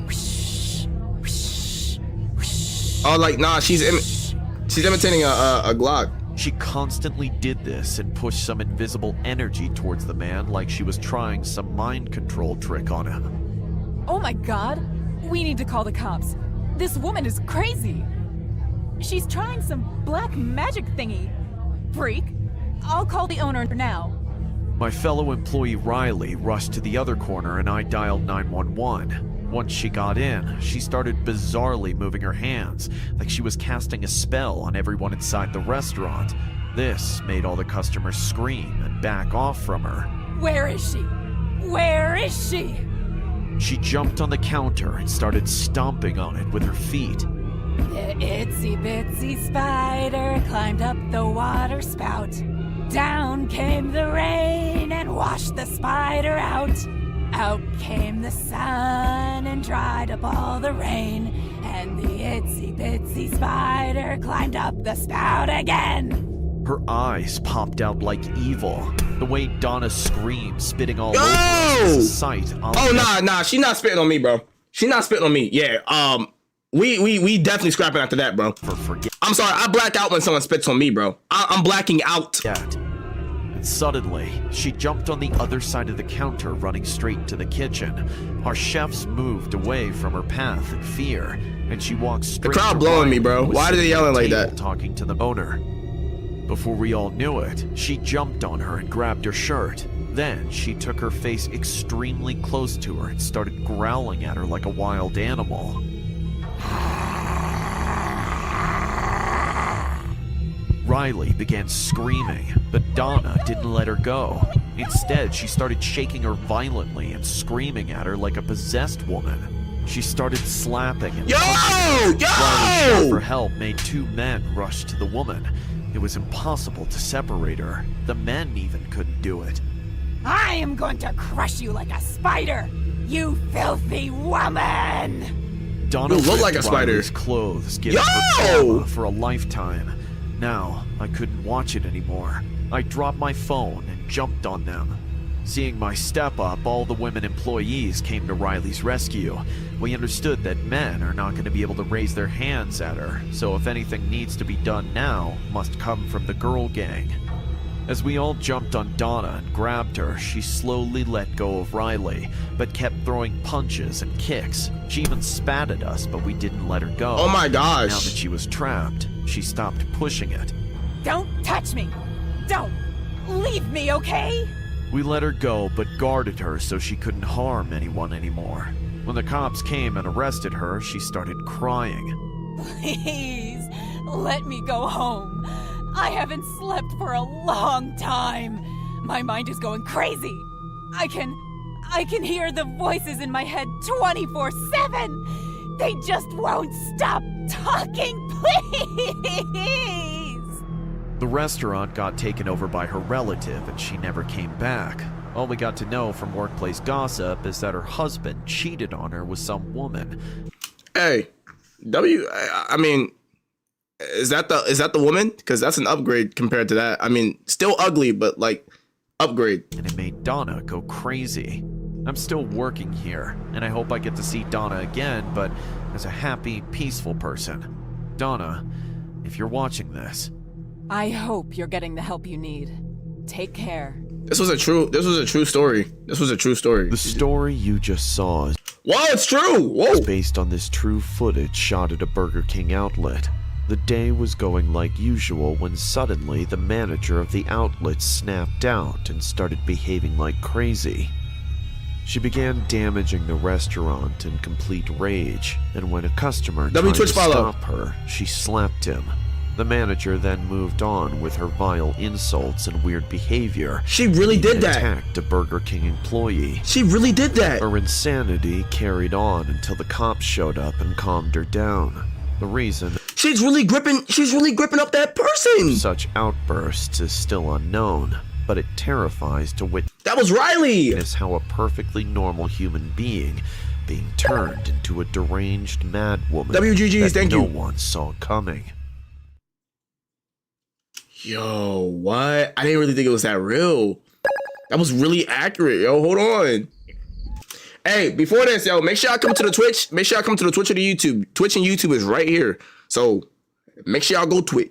Whoosh, whoosh, whoosh. Oh, like, nah, she's imitating a Glock. She constantly did this and pushed some invisible energy towards the man like she was trying some mind control trick on him. Oh my god, we need to call the cops. This woman is crazy. She's trying some black magic thingy. Freak. I'll call the owner now. My fellow employee Riley rushed to the other corner and I dialed 911. Once she got in, she started bizarrely moving her hands, like she was casting a spell on everyone inside the restaurant. This made all the customers scream and back off from her. Where is she? Where is she? She jumped on the counter and started stomping on it with her feet. The itsy bitsy spider climbed up the water spout. Down came the rain and washed the spider out. Out came the sun and dried up all the rain. And the itsy bitsy spider climbed up the spout again. Her eyes popped out like evil. The way Donna screamed, spitting all over Yo! us was a sight. Oh, nah, she's not spitting on me, bro. She's not spitting on me. Yeah, we definitely scrapping after that, bro. I'm sorry, I black out when someone spits on me, bro. I'm blacking out. And suddenly, she jumped on the other side of the counter, running straight to the kitchen. Our chefs moved away from her path in fear, and she walked straight The crowd to blowing Ryan, me, bro. who was Why are they sitting at yelling the like table that? Talking to the owner. Before we all knew it, she jumped on her and grabbed her shirt. Then she took her face extremely close to her and started growling at her like a wild animal. Riley began screaming, but Donna didn't let her go. Instead, she started shaking her violently and screaming at her like a possessed woman. She started slapping and punching her. Riley's shout for help made two men rush to the woman. It was impossible to separate her. The men even couldn't do it. I am going to crush you like a spider, you filthy woman! Donna You look ripped like a spider. Riley's clothes, giving her trauma for a lifetime. Now, I couldn't watch it anymore. I dropped my phone and jumped on them. Seeing my step up, all the women employees came to Riley's rescue. We understood that men are not going to be able to raise their hands at her, so if anything needs to be done now, must come from the girl gang. As we all jumped on Donna and grabbed her, she slowly let go of Riley, but kept throwing punches and kicks. She even spat at us, but we didn't let her go. Oh my gosh. Now that she was trapped, she stopped pushing it. Don't touch me! Don't! Leave me, okay? We let her go, but guarded her so she couldn't harm anyone anymore. When the cops came and arrested her, she started crying. Please, let me go home. I haven't slept for a long time. My mind is going crazy. I can hear the voices in my head 24/7. They just won't stop talking, please. The restaurant got taken over by her relative and she never came back. All we got to know from workplace gossip is that her husband cheated on her with some woman. Hey, I mean, is that the woman? Because that's an upgrade compared to that. I mean, still ugly, but like upgrade. And it made Donna go crazy. I'm still working here, and I hope I get to see Donna again, but as a happy, peaceful person. Donna, if you're watching this, I hope you're getting the help you need. Take care. This was a true story. This was a true story. the story you just saw is Whoa, it's true. Whoa. based on this true footage shot at a Burger King outlet. The day was going like usual when suddenly the manager of the outlet snapped out and started behaving like crazy. She began damaging the restaurant in complete rage, and when a customer tried to Twitch follow. stop her, she slapped him. The manager then moved on with her vile insults and weird behavior. She really did and that. attacked a Burger King employee. She really did that. Her insanity carried on until the cops showed up and calmed her down. The reason She's really gripping up that person. such outbursts is still unknown, but it terrifies to That was Riley. witness how a perfectly normal human being being turned into a deranged mad woman WGGs, that thank no you. one saw coming. Yo, what? I didn't really think it was that real. That was really accurate, yo. Hold on. Hey, before this, yo, make sure y'all come to the Twitch. Make sure y'all come to the Twitch or the YouTube. Twitch and YouTube is right here. So make sure y'all go Twitch.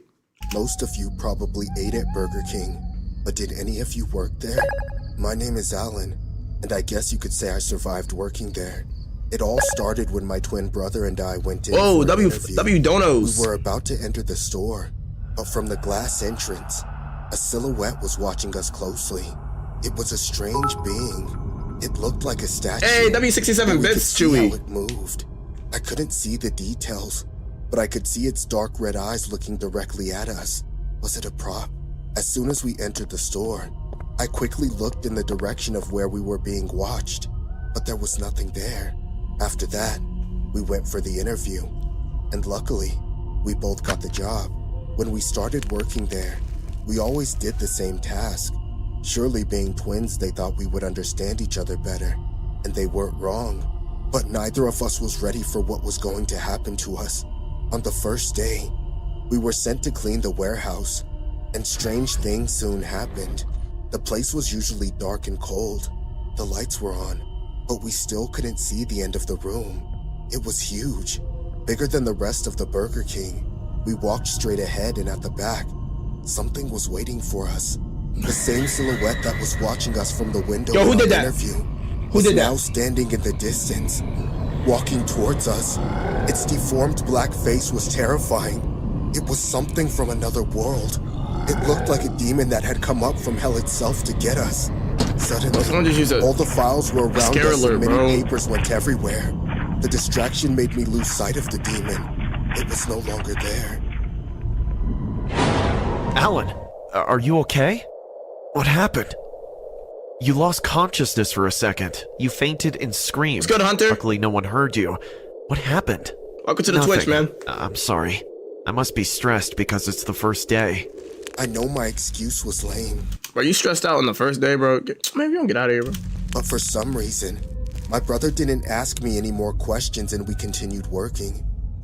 Most of you probably ate at Burger King, but did any of you work there? My name is Alan, and I guess you could say I survived working there. It all started when my twin brother and I went in Whoa, for an interview. W Donos. We were about to enter the store, but from the glass entrance, a silhouette was watching us closely. It was a strange being. It looked like a statue. Hey, W67 and we could bits, see Chewy. how it moved. I couldn't see the details, but I could see its dark red eyes looking directly at us. Was it a prop? As soon as we entered the store, I quickly looked in the direction of where we were being watched, but there was nothing there. After that, we went for the interview. And luckily, we both got the job. When we started working there, we always did the same task. Surely being twins, they thought we would understand each other better, and they weren't wrong. But neither of us was ready for what was going to happen to us. On the first day, we were sent to clean the warehouse, and strange things soon happened. The place was usually dark and cold. The lights were on, but we still couldn't see the end of the room. It was huge, bigger than the rest of the Burger King. We walked straight ahead, and at the back, something was waiting for us. The same silhouette that was watching us from the window Yo, who in did our that? interview Who was did now that? standing in the distance, walking towards us. Its deformed black face was terrifying. It was something from another world. It looked like a demon that had come up from hell itself to get us. Someone Suddenly, just used a all the files were around scare us alert, and many bro. papers went everywhere. The distraction made me lose sight of the demon. It was no longer there. Alan, are you okay? What happened? You lost consciousness for a second. You fainted and screamed. What's good, Hunter? Luckily, no one heard you. What happened? Welcome to the Twitch, man. I'm sorry. I must be stressed because it's the first day. I know my excuse was lame, Bro, you stressed out on the first day, bro? Maybe you don't get out of here, bro. but for some reason, my brother didn't ask me any more questions and we continued working.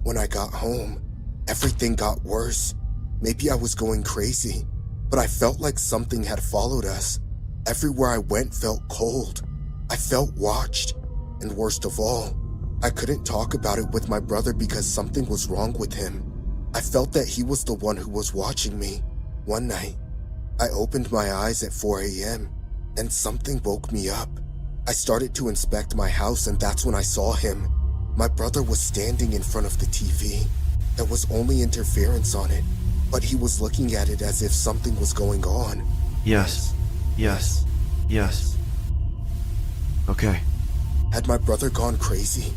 When I got home, everything got worse. Maybe I was going crazy, but I felt like something had followed us. Everywhere I went felt cold. I felt watched, and worst of all, I couldn't talk about it with my brother because something was wrong with him. I felt that he was the one who was watching me. One night, I opened my eyes at 4 a.m. and something woke me up. I started to inspect my house and that's when I saw him. My brother was standing in front of the TV. There was only interference on it, but he was looking at it as if something was going on. Yes. Yes. Yes. Okay. Had my brother gone crazy?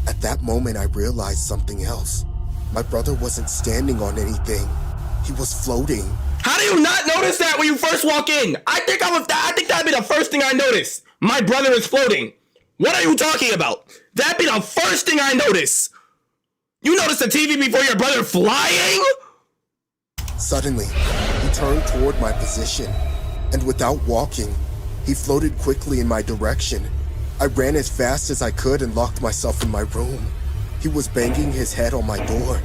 At that moment, I realized something else. My brother wasn't standing on anything. He was floating. How do you not notice that when you first walk in? I think that'd be the first thing I notice. My brother is floating. What are you talking about? That'd be the first thing I notice. You notice the TV before your brother flying? Suddenly, he turned toward my position, and without walking, he floated quickly in my direction. I ran as fast as I could and locked myself in my room. He was banging his head on my door.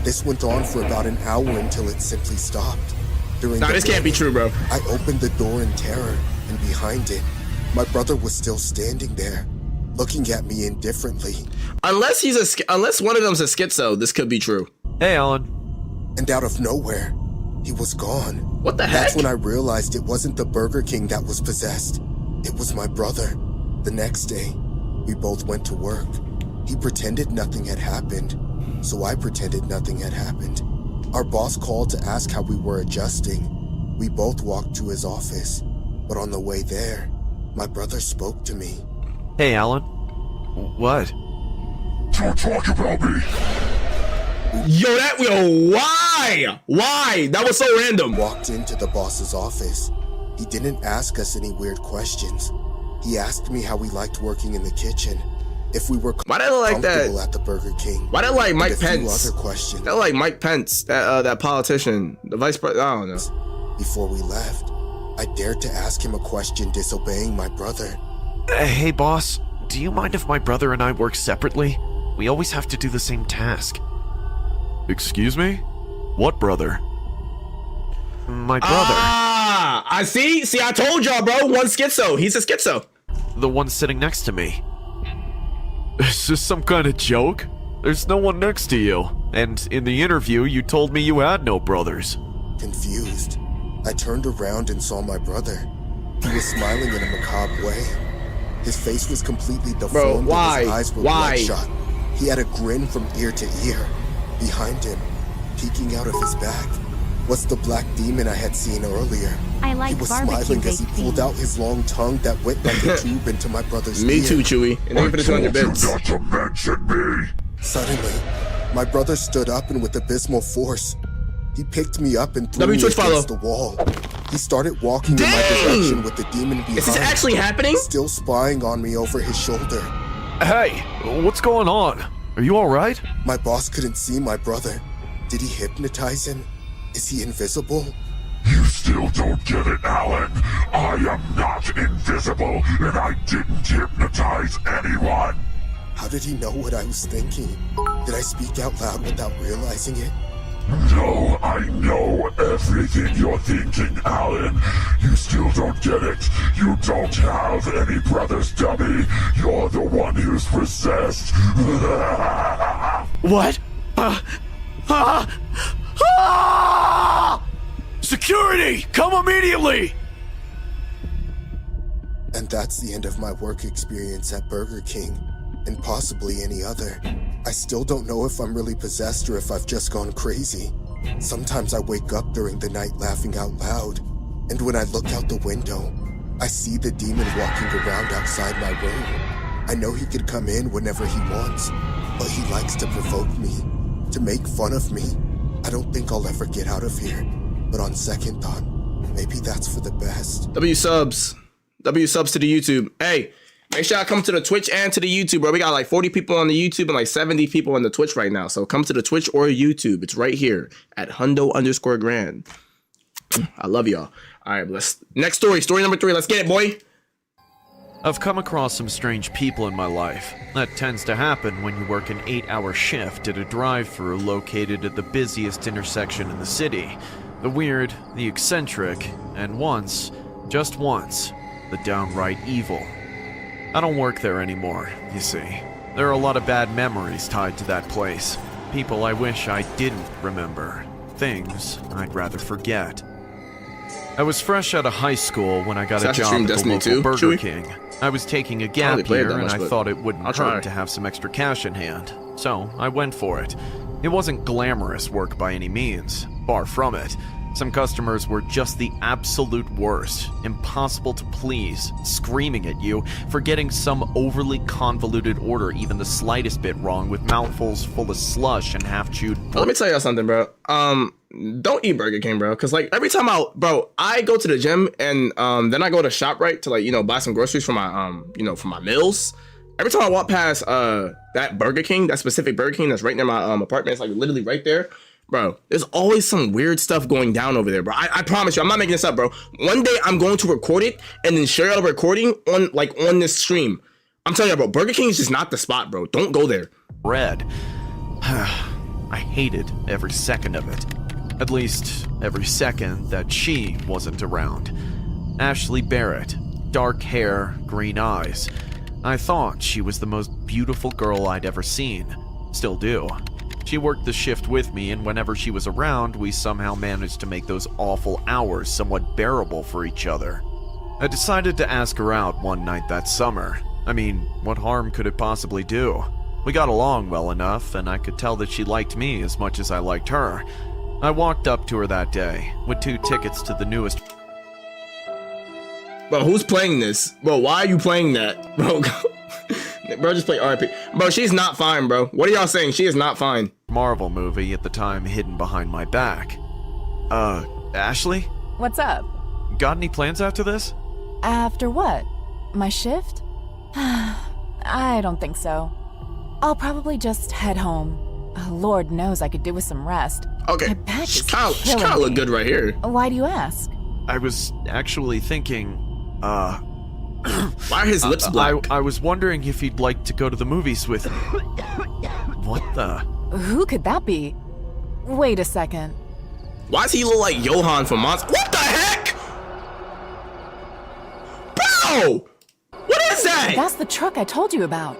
This went on for about an hour until it simply stopped. Nah, this can't be true, bro. I opened the door in terror, and behind it, my brother was still standing there, looking at me indifferently. Unless one of them's a schizo, this could be true. Hey, Alan. And out of nowhere, he was gone. What the heck? That's when I realized it wasn't the Burger King that was possessed. It was my brother. The next day, we both went to work. He pretended nothing had happened, so I pretended nothing had happened. Our boss called to ask how we were adjusting. We both walked to his office, but on the way there, my brother spoke to me. Hey, Alan. What? Don't talk about me. Why? Why? That was so random. Walked into the boss's office. He didn't ask us any weird questions. He asked me how we liked working in the kitchen, if we were Why did I like that? comfortable at the Burger King. Why did I like Mike and a few Pence? other questions. That like Mike Pence, that politician, the vice president. I don't know. Before we left, I dared to ask him a question, disobeying my brother. Hey, boss. Do you mind if my brother and I work separately? We always have to do the same task. Excuse me? What brother? My brother. Ah, I see. See, I told y'all, bro. One schizo. He's a schizo. The one sitting next to me. Is this some kind of joke? There's no one next to you. And in the interview, you told me you had no brothers. Confused, I turned around and saw my brother. He was smiling in a macabre way. His face was completely deformed why? and his eyes were Why? bloodshot. He had a grin from ear to ear. Behind him, peeking out of his back, was the black demon I had seen earlier. I like He was barbecue smiling as he baked pulled beans. out his long tongue that went like a tube into my brother's Me ear. too, Chewy. And thank you for the 200 bits. Not to mention me. Suddenly, my brother stood up and with abysmal force, he picked me up and threw W me Twitch follow. against the wall. He started walking in my Dang! direction with the demon behind, Is this actually happening? still spying on me over his shoulder. Hey, what's going on? Are you alright? My boss couldn't see my brother. Did he hypnotize him? Is he invisible? You still don't get it, Alan. I am not invisible, and I didn't hypnotize anyone. How did he know what I was thinking? Did I speak out loud without realizing it? No, I know everything you're thinking, Alan. You still don't get it. You don't have any brothers, dummy. You're the one who's possessed. What? Security! Come immediately! And that's the end of my work experience at Burger King, and possibly any other. I still don't know if I'm really possessed or if I've just gone crazy. Sometimes I wake up during the night laughing out loud, and when I look out the window, I see the demon walking around outside my room. I know he could come in whenever he wants, but he likes to provoke me, to make fun of me. I don't think I'll ever get out of here, but on second thought, maybe that's for the best. W subs to the YouTube. Hey, make sure I come to the Twitch and to the YouTube, bro. We got like 40 people on the YouTube and like 70 people on the Twitch right now. So come to the Twitch or YouTube. It's right here at Hundo_Grand. I love y'all. All right, next story. Story number 3. Let's get it, boy. I've come across some strange people in my life. That tends to happen when you work an 8-hour shift at a drive-thru located at the busiest intersection in the city. The weird, the eccentric, and once, just once, the downright evil. I don't work there anymore, you see. There are a lot of bad memories tied to that place. People I wish I didn't remember. Things I'd rather forget. I was fresh out of high school when I got a job at the local Burger King. I was taking a gap year and I thought it wouldn't hurt to have some extra cash in hand. So I went for it. It wasn't glamorous work by any means, far from it. Some customers were just the absolute worst, impossible to please, screaming at you for getting some overly convoluted order even the slightest bit wrong with mouthfuls full of slush and half-chewed. Let me tell you something, bro. Don't eat Burger King, bro, because like every time I go to the gym and then I go to ShopRite to like, you know, buy some groceries for my for my meals. Every time I walk past that Burger King, that specific Burger King that's right near my apartment, it's like literally right there. Bro, there's always some weird stuff going down over there, bro. I promise you, I'm not making this up, bro. One day I'm going to record it and then share out a recording on this stream. I'm telling you, bro, Burger King is just not the spot, bro. Don't go there. Red. I hated every second of it. At least, every second that she wasn't around. Ashley Barrett. Dark hair, green eyes. I thought she was the most beautiful girl I'd ever seen. Still do. She worked the shift with me, and whenever she was around, we somehow managed to make those awful hours somewhat bearable for each other. I decided to ask her out one night that summer. I mean, what harm could it possibly do? We got along well enough, and I could tell that she liked me as much as I liked her. I walked up to her that day, with 2 tickets to the newest... Bro, who's playing this? Bro, why are you playing that? Bro, bro, just play RIP. Bro, she's not fine, bro. What are y'all saying? She is not fine. Marvel movie at the time hidden behind my back. Ashley? What's up? Got any plans after this? After what? My shift? I don't think so. I'll probably just head home. Lord knows I could do with some rest. Okay, My back is she kind of look good right here. Why do you ask? I was actually thinking, why are his lips black? I was wondering if you'd like to go to the movies with me. What the? Who could that be? Wait a second. Why does he look like Johan from Monster? What the heck? Bro! What is that? That's the truck I told you about.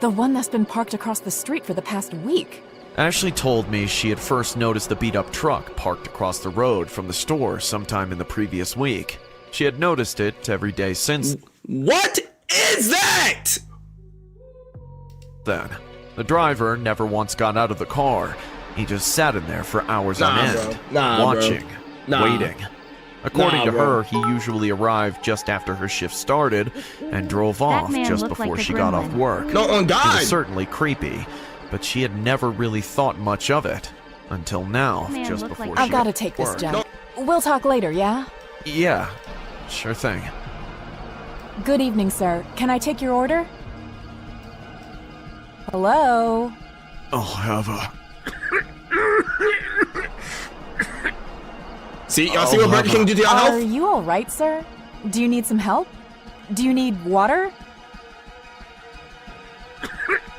The one that's been parked across the street for the past week. Ashley told me she had first noticed the beat-up truck parked across the road from the store sometime in the previous week. She had noticed it every day since. What is that? Then, the driver never once got out of the car. He just sat in there for hours on end, watching, waiting. According to her, he usually arrived just after her shift started and drove off just before she got off work. No, on God. It was certainly creepy, but she had never really thought much of it until now, just before she I've got to take this job. We'll talk later, yeah? Yeah, sure thing. Good evening, sir. Can I take your order? Hello? I'll have a... See, y'all see what Burger King do to y'all Are health? you alright, sir? Do you need some help? Do you need water?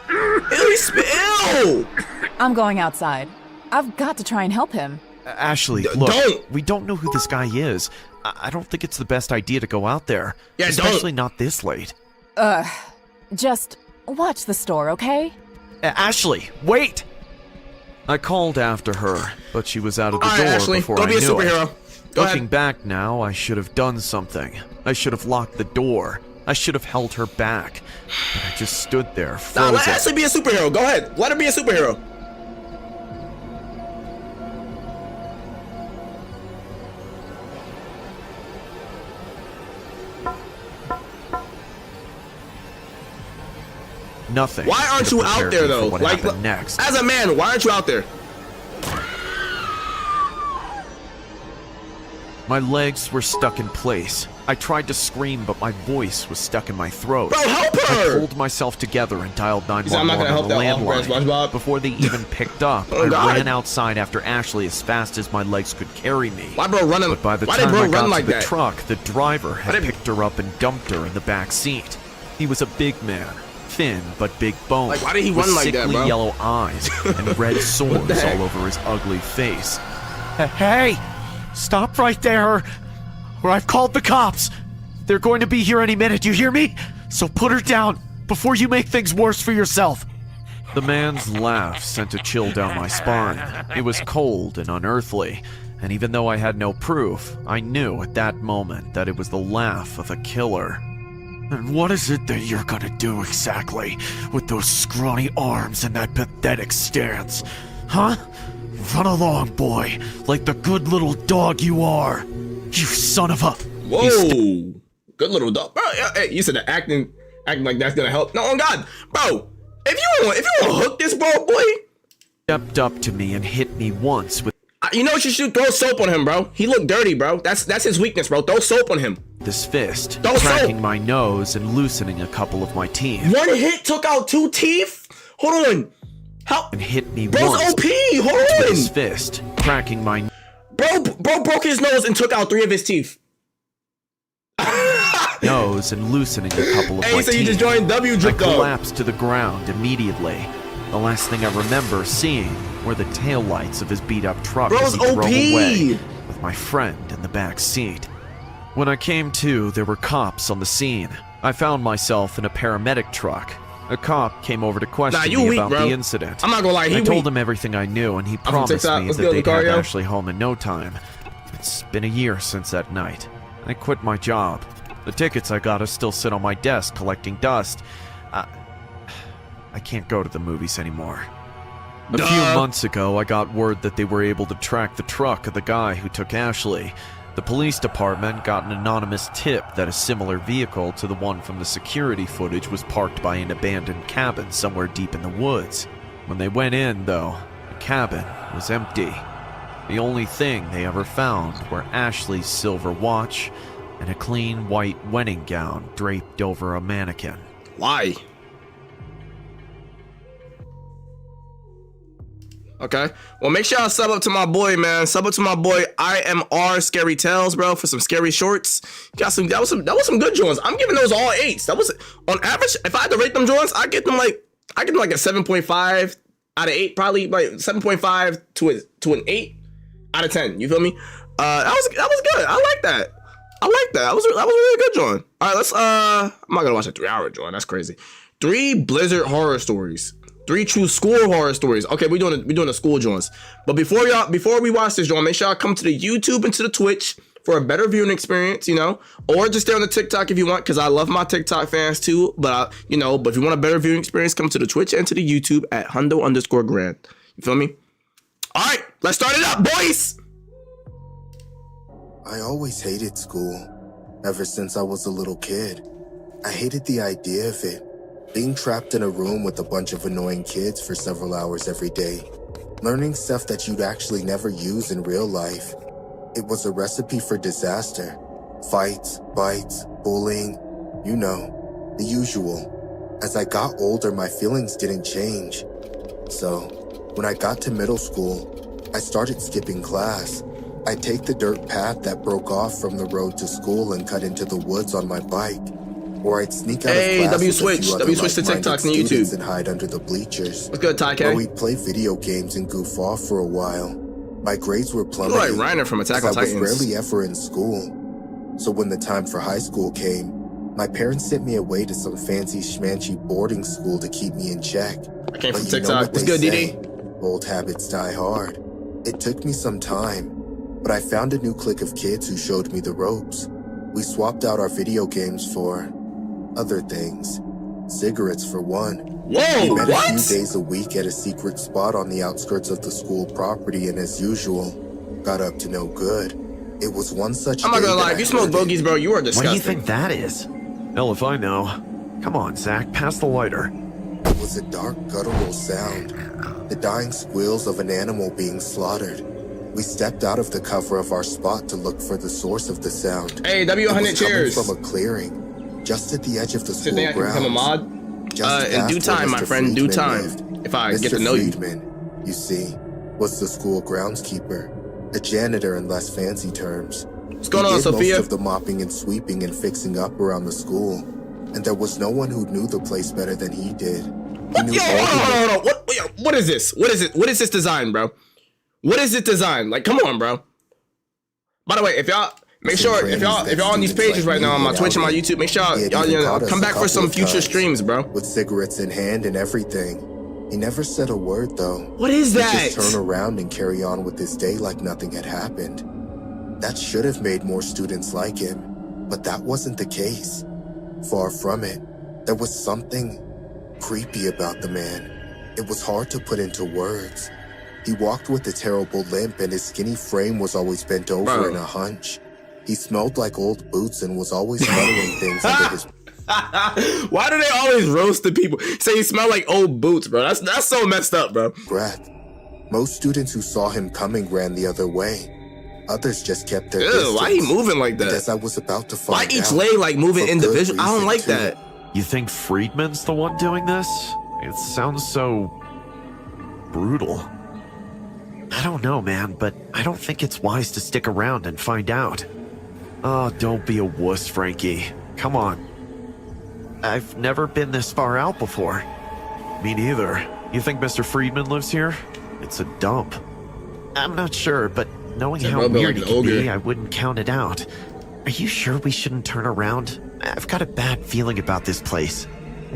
Ew! I'm going outside. I've got to try and help him. Ashley, look, don't. we don't know who this guy is. I don't think it's the best idea to go out there. Yeah, especially not this late. Just watch the store, okay? Ashley, wait! I called after her, but she was out of the All right, door Ashley, before go I be a knew superhero. it. Go Looking ahead. back now, I should have done something. I should have locked the door. I should have held her back. But I just stood there, Nah, frozen. let Ashley be a superhero. Go ahead. Let her be a superhero. Nothing. Why aren't could you have out prepared there me though? for what Like, happened next. as a man, why aren't you out there? My legs were stuck in place. I tried to scream, but my voice was stuck in my throat. Bro, help I her! pulled myself together and dialed said, "I'm not 911 gonna help on the that off-brand landline. SpongeBob." Before they even picked up, Oh, I God. ran outside after Ashley as fast as my legs could carry me. Why bro running? But by the why did time bro I got run to like the that? truck, the driver had did- picked her up and dumped her in the back seat. He was a big man, thin but big boned, Like, why did he with run like that, sickly bro? yellow eyes and red sores heck? all over his ugly face. Hey! Stop right there! Or I've called the cops! They're going to be here any minute, you hear me? So put her down before you make things worse for yourself. The man's laugh sent a chill down my spine. It was cold and unearthly, and even though I had no proof, I knew at that moment that it was the laugh of a killer. And what is it that you're gonna do exactly with those scrawny arms and that pathetic stance? Huh? Run along, boy, like the good little dog you are. You son of a... Whoa, good little dog, bro. Hey, you said that acting like that's gonna help. No, on God, bro. If you want to hook this bro, boy, Stepped up to me and hit me once with you know what you should throw soap on him, bro. He looked dirty, bro. That's his weakness, bro. Throw soap on him. this fist, Don't cracking soap. my nose and loosening a couple of my teeth. One hit took out 2 teeth. Hold on, how? And hit me Bro's once OP. with Hold his on, fist, cracking my bro broke his nose and took out 3 of his teeth. nose and loosening a couple of Hey, my so teeth. you just joined W I drip though. collapsed to the ground immediately. The last thing I remember seeing were the taillights of his beat-up truck Bro's as he drove OP. away with my friend in the back seat. When I came to, there were cops on the scene. I found myself in a paramedic truck. A cop came over to question you me weak, about bro. the incident. I'm not gonna lie, he I told weak. him everything I knew, and he from promised TikTok. me Let's that get in the they'd car, have yo. Ashley home in no time. It's been a year since that night. I quit my job. The tickets I got still sit on my desk collecting dust. I can't go to the movies anymore. A few months ago, I got word that they were able to track the truck of the guy who took Ashley. The police department got an anonymous tip that a similar vehicle to the one from the security footage was parked by an abandoned cabin somewhere deep in the woods. When they went in, though, the cabin was empty. The only thing they ever found were Ashley's silver watch and a clean white wedding gown draped over a mannequin. Why? Okay. Well, make sure y'all sub up to my boy, man. Sub up to my boy IMR Scary Tales, bro, for some scary shorts. Got some. That was some good joints. I'm giving those all 8s. That was on average. If I had to rate them joints, I get them like a 7.5 out of 8, probably like 7.5 to an 8 out of 10. You feel me? That was good. I like that. That was really good, John. All right, let's. I'm not gonna watch a 3-hour John. That's crazy. 3 Blizzard horror stories. 3 true school horror stories. Okay, we're doing the school joints. But before we watch this, John, make sure y'all come to the YouTube and to the Twitch for a better viewing experience, you know, or just stay on the TikTok if you want, because I love my TikTok fans too. But if you want a better viewing experience, come to the Twitch and to the YouTube at Hundo_Grand. You feel me? All right, let's start it up, boys. I always hated school, ever since I was a little kid. I hated the idea of it, being trapped in a room with a bunch of annoying kids for several hours every day, learning stuff that you'd actually never use in real life. It was a recipe for disaster. Fights, bites, bullying, you know, the usual. As I got older, my feelings didn't change. So, when I got to middle school, I started skipping class. I'd take the dirt path that broke off from the road to school and cut into the woods on my bike. Or I'd sneak out of class W with a switch. few other W switch to like-minded TikToks and students YouTube. and hide under the bleachers. What's good, Ty Or K? we'd play video games and goof off for a while. My grades were You plummeting. like Reiner from Attack on I was Titans. rarely ever in school. So when the time for high school came, my parents sent me away to some fancy schmancy boarding school to keep me in check. I came from But you know TikTok. what What's they good, say, DD? old habits die hard. It took me some time, but I found a new clique of kids who showed me the ropes. We swapped out our video games for other things. Cigarettes for one. Whoa, We met a what? few days a week at a secret spot on the outskirts of the school property, and as usual, got up to no good. It was one such I'm not day gonna that lie, I if you smoke heard it. bogeys, bro, you are What do disgusting. you think that is? Hell if I know. Come on, Zach, pass the lighter. It was a dark, guttural sound, the dying squeals of an animal being slaughtered. We stepped out of the cover of our spot to look for the source of the sound. Hey, It W100 was coming cheers. from a clearing, just at the edge of the So school think I can become a grounds. mod? Just In past due where time, my Mr. friend, due Friedman time. lived. If I Mr. get to know you. Friedman, you see, was the school groundskeeper, a janitor in less fancy terms. What's going He on, did Sophia? most of the mopping and sweeping and fixing up around the school, and there was no one who knew the place better than he did. He knew Yo, all the hold on. What is this? What is it? What is this design, bro? What is it design? Like, come on, bro. By the way, if y'all make sure if y'all on these pages right now on my Twitch and my YouTube, make sure y'all come back for some future streams, bro. with cigarettes in hand and everything. He never said a word, though. What is He'd that? just turn around and carry on with his day like nothing had happened. That should have made more students like him, but that wasn't the case. Far from it. There was something creepy about the man. It was hard to put into words. He walked with a terrible limp, and his skinny frame was always bent over Bro. in a hunch. He smelled like old boots and was always muttering things under his Why do they always roast the people? Say you smell like old boots, bro. That's so messed up, bro. breath. Most students who saw him coming ran the other way. Others just kept their Ew, distance. why he moving like And as that? I was about to Why find each out, leg like moving for good individual? I don't reason, like too. that. You think Friedman's the one doing this? It sounds so brutal. I don't know, man, but I don't think it's wise to stick around and find out. Oh, don't be a wuss, Frankie. Come on. I've never been this far out before. Me neither. You think Mr. Friedman lives here? It's a dump. I'm not sure, but knowing That how bro built weird like he an can be, ogre. I wouldn't count it out. Are you sure we shouldn't turn around? I've got a bad feeling about this place.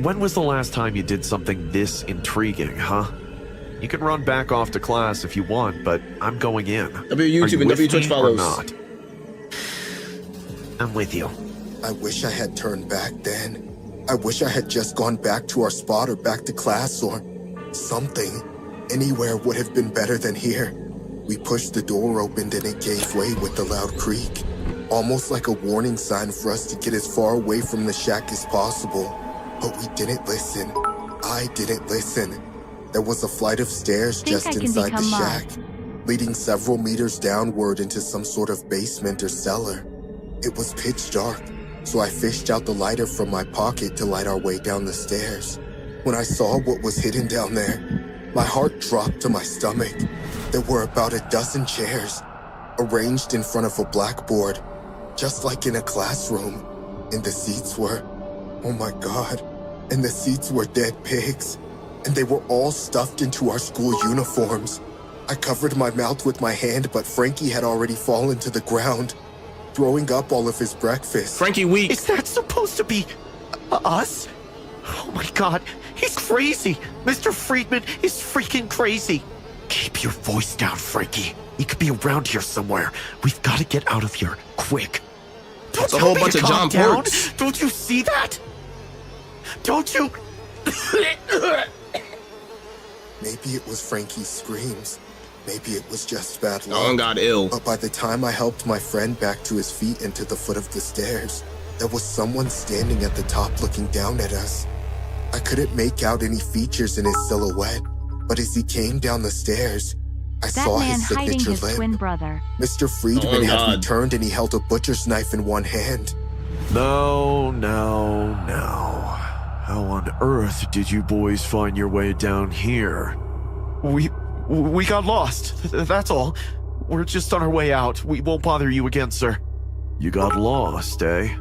When was the last time you did something this intriguing, huh? You can run back off to class if you want, but I'm going in. W Are YouTube you and with W Twitch me or follows. not? I'm with you. I wish I had turned back then. I wish I had just gone back to our spot or back to class or something. Anywhere would have been better than here. We pushed the door open and it gave way with a loud creak. Almost like a warning sign for us to get as far away from the shack as possible. But we didn't listen. I didn't listen. There was a flight of stairs Think I just can inside the become shack, leading several meters downward into some sort of basement or cellar. It was pitch dark, so I fished out the lighter from my pocket to light our way down the stairs. When I saw what was hidden down there, my heart dropped to my stomach. There were about a dozen chairs, arranged in front of a blackboard, just like in a classroom. And the seats were, oh my God, and the seats were dead pigs. And they were all stuffed into our school uniforms. I covered my mouth with my hand, but Frankie had already fallen to the ground, throwing up all of his breakfast. Frankie weak. Is that supposed to be us? Oh my God, he's crazy. Mr. Friedman is freaking crazy. Keep your voice down, Frankie. He could be around here somewhere. We've got to get out of here, quick. Don't It's a tell whole me bunch to of calm John down. Ports. Don't you see that? Don't you? Maybe it was Frankie's screams. Maybe it was just bad No one luck. got ill. But by the time I helped my friend back to his feet and to the foot of the stairs, there was someone standing at the top looking down at us. I couldn't make out any features in his silhouette, but as he came down the stairs, I That saw man his hiding signature his limp. twin brother. Mr. Friedman Oh, had God. returned and he held a butcher's knife in one hand. No. How on earth did you boys find your way down here? We got lost. That's all. We're just on our way out. We won't bother you again, sir. You got lost, eh?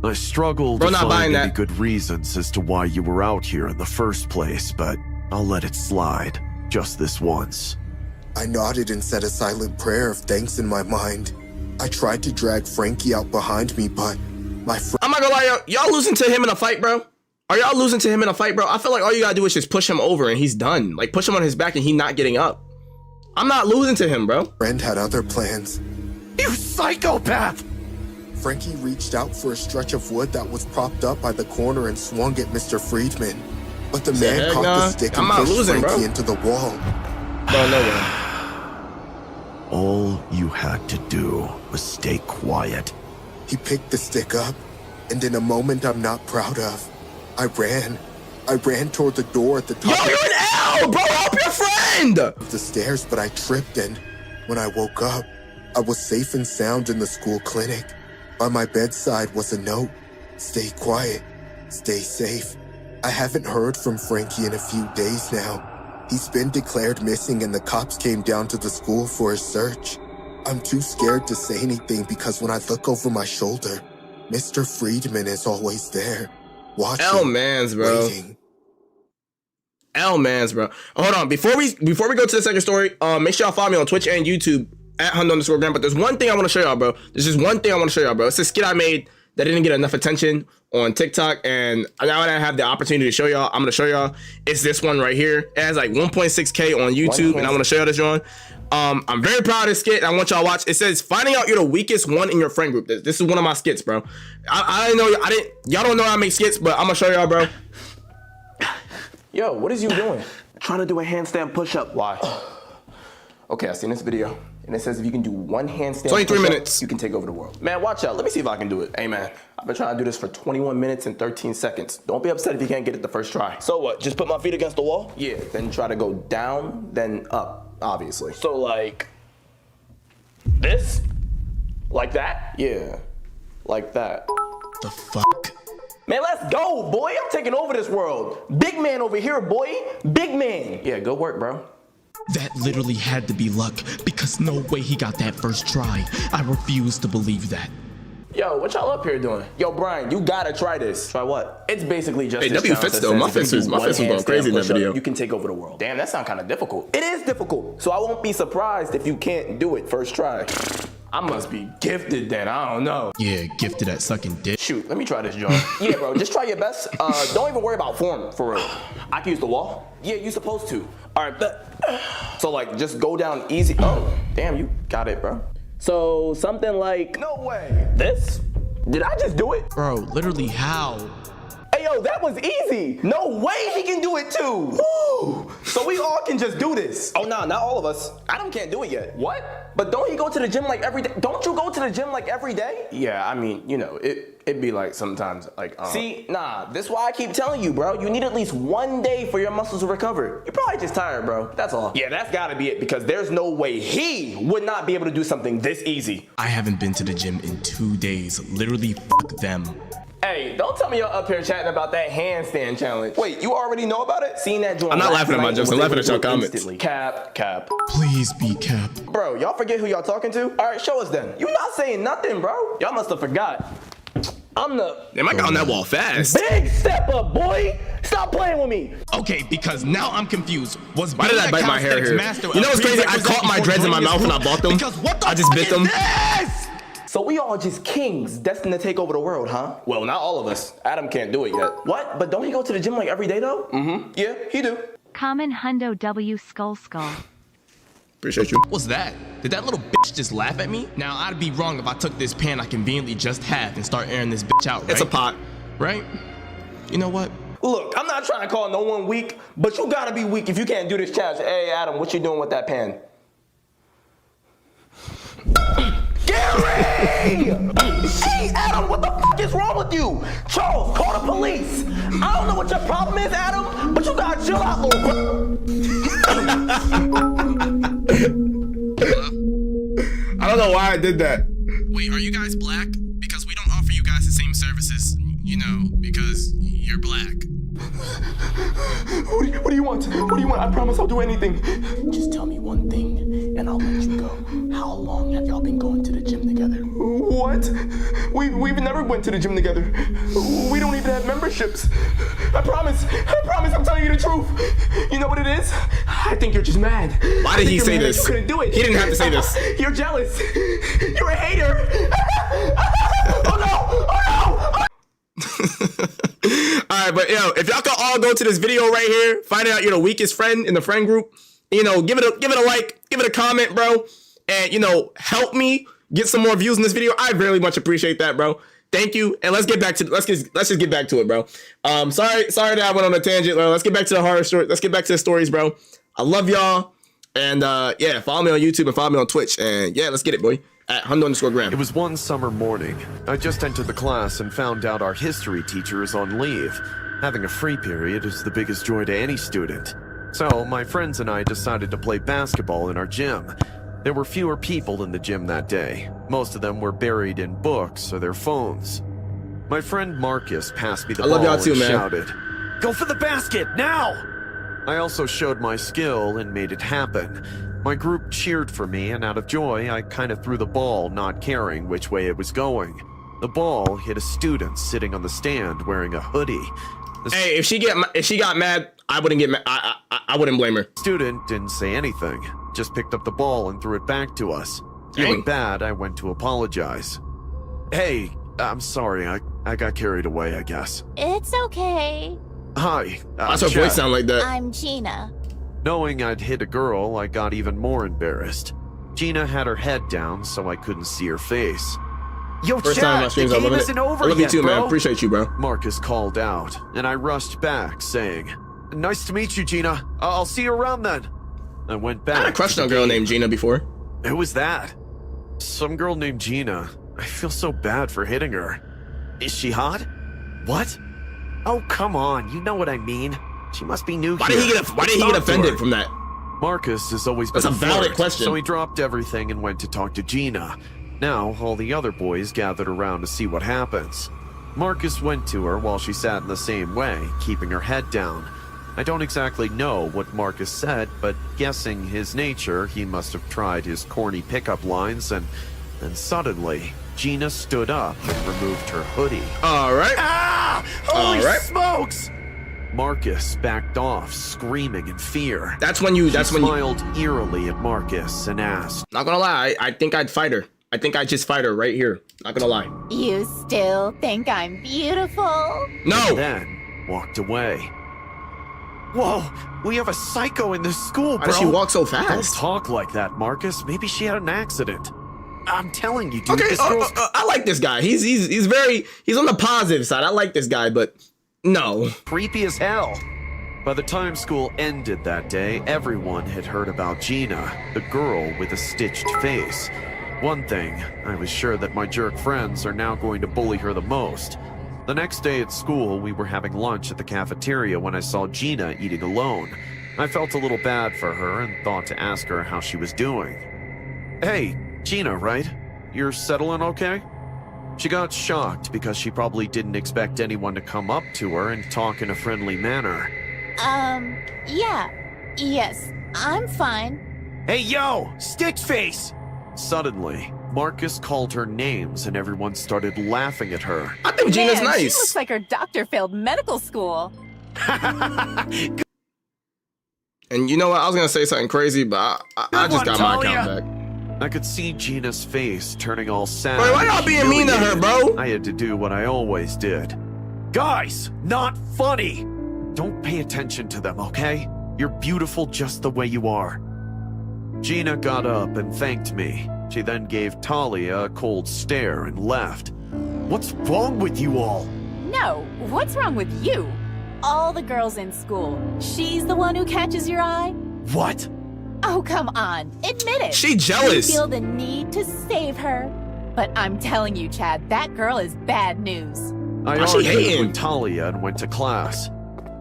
I struggled to find any good reasons as to why you were out here in the first place, but I'll let it slide. Just this once. I nodded and said a silent prayer of thanks in my mind. I tried to drag Frankie out behind me, but my friend... I'm not gonna lie, y'all losing to him in a fight, bro? Are y'all losing to him in a fight, bro? I feel like all you gotta do is just push him over and he's done. Like, push him on his back and he's not getting up. I'm not losing to him, bro. Friend had other plans. You psychopath! Frankie reached out for a stretch of wood that was propped up by the corner and swung at Mr. Friedman. But the man caught the stick and pushed Frankie into the wall. Bro, no way. All you had to do was stay quiet. He picked the stick up, and in a moment I'm not proud of, I ran toward the door at the top. Yo, you're an L, bro. Help your friend. Of the stairs, but I tripped, and when I woke up, I was safe and sound in the school clinic. By my bedside was a note: "Stay quiet, stay safe." I haven't heard from Frankie in a few days now. He's been declared missing, and the cops came down to the school for a search. I'm too scared to say anything because when I look over my shoulder, Mr. Friedman is always there. Watching, L-mans, bro. waiting. L-mans, bro. Hold on. Before we go to the second story, make sure y'all follow me on Twitch and YouTube at @Hundo_Gram. But there's one thing I want to show y'all, bro. There's just one thing I want to show y'all, bro. It's a skit I made that didn't get enough attention on TikTok, and now that I have the opportunity to show y'all, I'm gonna show y'all. It's this one right here. It has like 1.6K on YouTube, and I want to show y'all this one. I'm very proud of this skit. I want y'all to watch. It says, "Finding out you're the weakest one in your friend group." This is one of my skits, bro. I didn't know. Y'all don't know I make skits, but I'm gonna show y'all, bro. Yo, what is you doing? Trying to do a handstand push-up. Why? Okay, I seen this video, and it says if you can do one handstand 23 push-up, minutes. you can take over the world. Man, watch out. Let me see if I can do it. Hey, man, I've been trying to do this for 21 minutes and 13 seconds. Don't be upset if you can't get it the first try. So what, just put my feet against the wall? Yeah, then try to go down, then up, obviously. So like, this? Like that? Yeah, like that. The fuck? Man, let's go, boy. I'm taking over this world. Big man over here, boy. Big man. Yeah, good work, bro. That literally had to be luck, because no way he got that first try. I refuse to believe that. Yo, what y'all up here doing? Yo, Brian, you gotta try this. Try what? It's basically just Hey, this W challenge fits that though. says My if you fits do was one going handstand crazy in that push-up, video. You can take over the world. Damn, that sounds kind of difficult. It is difficult, so I won't be surprised if you can't do it first try. I must be gifted then, I don't know. Yeah, gifted at sucking dick. Shoot, let me try this joint. Yeah, bro, just try your best. Don't even worry about form, for real. I can use the wall? Yeah, you supposed to. All right, but so like, just go down easy. Oh, damn, you got it, bro. So something like, no way. This? Did I just do it? Bro, literally how? Hey, yo, that was easy. No way he can do it too. Woo. So we all can just do this. Oh, nah, not all of us. Adam can't do it yet. What? But don't he go to the gym like every day? Don't you go to the gym like every day? Yeah, I mean, you know, it'd be like sometimes like, See, nah, this is why I keep telling you, bro. You need at least one day for your muscles to recover. You're probably just tired, bro. That's all. Yeah, that's gotta be it, because there's no way he would not be able to do something this easy. I haven't been to the gym in 2 days. Literally, fuck them. Hey, don't tell me you're up here chatting about that handstand challenge. Wait, you already know about it? Seen that joint. I'm not last laughing at my night jokes, I'm and was laughing able at to y'all do it comments. instantly. Cap. Please be Cap. Bro, y'all forget who y'all talking to? All right, show us then. You not saying nothing, bro. Y'all must have forgot. I'm the Damn, I got on that wall fast. big step up, boy. Stop playing with me. Okay, because now I'm confused. Why did I bite my hair here? You know what's crazy? I caught my dreads in my mouth when I bought them. Because what the I just fuck bit them. is this? So we all just kings destined to take over the world, huh? Well, not all of us. Adam can't do it yet. What? But don't he go to the gym like every day though? Mm-hmm. Yeah, he do. Common Hundo W Skull. Appreciate you. What's that? Did that little bitch just laugh at me? Now, I'd be wrong if I took this pan I conveniently just had and start airing this bitch out, right? It's a pot. Right? You know what? Look, I'm not trying to call no one weak, but you gotta be weak if you can't do this challenge. Hey, Adam, what you doing with that pan? Gary! Hey, Adam, what the fuck is wrong with you? Charles, call the police. I don't know what your problem is, Adam, but you gotta chill out, little bro. I don't know why I did that. Wait, are you guys black? Because we don't offer you guys the same services, you know, because you're black. What do you want? What do you want? I promise I'll do anything. Just tell me one thing, and I'll let you go. How long have y'all been going to the gym together? What? We've never went to the gym together. We don't even have memberships. I promise I'm telling you the truth. You know what it is? I think you're just mad. Why did he say this? You couldn't do it. He didn't have to say this. You're jealous. You're a hater. Oh no! Oh no! All right, but yo, if y'all could all go to this video right here, find out you're the weakest friend in the friend group. You know, give it a like, give it a comment, bro, and you know, help me get some more views in this video. I very much appreciate that, bro. Thank you, and let's just get back to it, bro. Sorry that I went on a tangent. Let's get back to the horror story. Let's get back to the stories, bro. I love y'all, and yeah, follow me on YouTube and follow me on Twitch, and yeah, let's get it, boy. At Hundo_Graham. It was one summer morning. I just entered the class and found out our history teacher is on leave. Having a free period is the biggest joy to any student. So my friends and I decided to play basketball in our gym. There were fewer people in the gym that day. Most of them were buried in books or their phones. My friend Marcus passed me the ball y'all too, and man. shouted, "Go for the basket, now!" I also showed my skill and made it happen. My group cheered for me, and out of joy, I kind of threw the ball, not caring which way it was going. The ball hit a student sitting on the stand wearing a hoodie. Hey, if she got mad, I wouldn't get mad. I wouldn't blame her. Student didn't say anything, just picked up the ball and threw it back to us. Feeling bad, I went to apologize. Hey, I'm sorry, I got carried away, I guess. It's okay. Hi, Why's her voice sound like that? I'm Gina. Knowing I'd hit a girl, I got even more embarrassed. Gina had her head down, so I couldn't see her face. Yo, First time on my streams, I love it. I love you too, man. Appreciate you, bro. Marcus called out, and I rushed back, saying, "Nice to meet you, Gina. I'll see you around then." I went back. I had a crush on a girl named Gina before. Who was that? Some girl named Gina. I feel so bad for hitting her. Is she hot? What? Oh, come on. You know what I mean. She must be new Why here. did he get offended from that? Marcus has always been That's a valid flirt, question. So he dropped everything and went to talk to Gina. Now, all the other boys gathered around to see what happens. Marcus went to her while she sat in the same way, keeping her head down. I don't exactly know what Marcus said, but guessing his nature, he must have tried his corny pickup lines, and then suddenly, Gina stood up and removed her hoodie. All right. Ah! Holy All right. smokes! Marcus backed off, screaming in fear. That's when you. She smiled eerily at Marcus and asked, Not gonna lie, I think I'd fight her. I think I'd just fight her right here. Not gonna lie. You still think I'm beautiful? No. and then walked away. Whoa, we have a psycho in this school, Why bro. does she walk so Don't fast? talk like that, Marcus. Maybe she had an accident. I'm telling you, dude. Okay, This girl's I like this guy. He's on the positive side. I like this guy, but no. creepy as hell. By the time school ended that day, everyone had heard about Gina, the girl with a stitched face. One thing, I was sure that my jerk friends are now going to bully her the most. The next day at school, we were having lunch at the cafeteria when I saw Gina eating alone. I felt a little bad for her and thought to ask her how she was doing. Hey, Gina, right? You're settling okay? She got shocked because she probably didn't expect anyone to come up to her and talk in a friendly manner. Yeah. Yes, I'm fine. Hey, yo! Stitch face! Suddenly, Marcus called her names and everyone started laughing at her. I think Gina's Man, nice. She looks like her doctor failed medical school. And you know what? I was gonna say something crazy, but I just got my account back. I could see Gina's face turning all sad. Wait, why y'all and being mean to her, humiliated. bro? I had to do what I always did. Guys, not funny! Don't pay attention to them, okay? You're beautiful just the way you are. Gina got up and thanked me. She then gave Talia a cold stare and left. What's wrong with you all? No, what's wrong with you? All the girls in school, she's the one who catches your eye? What? Oh, come on, admit it. She jealous. You feel the need to save her. But I'm telling you, Chad, that girl is bad news. I Why she argued hating? with Talia and went to class.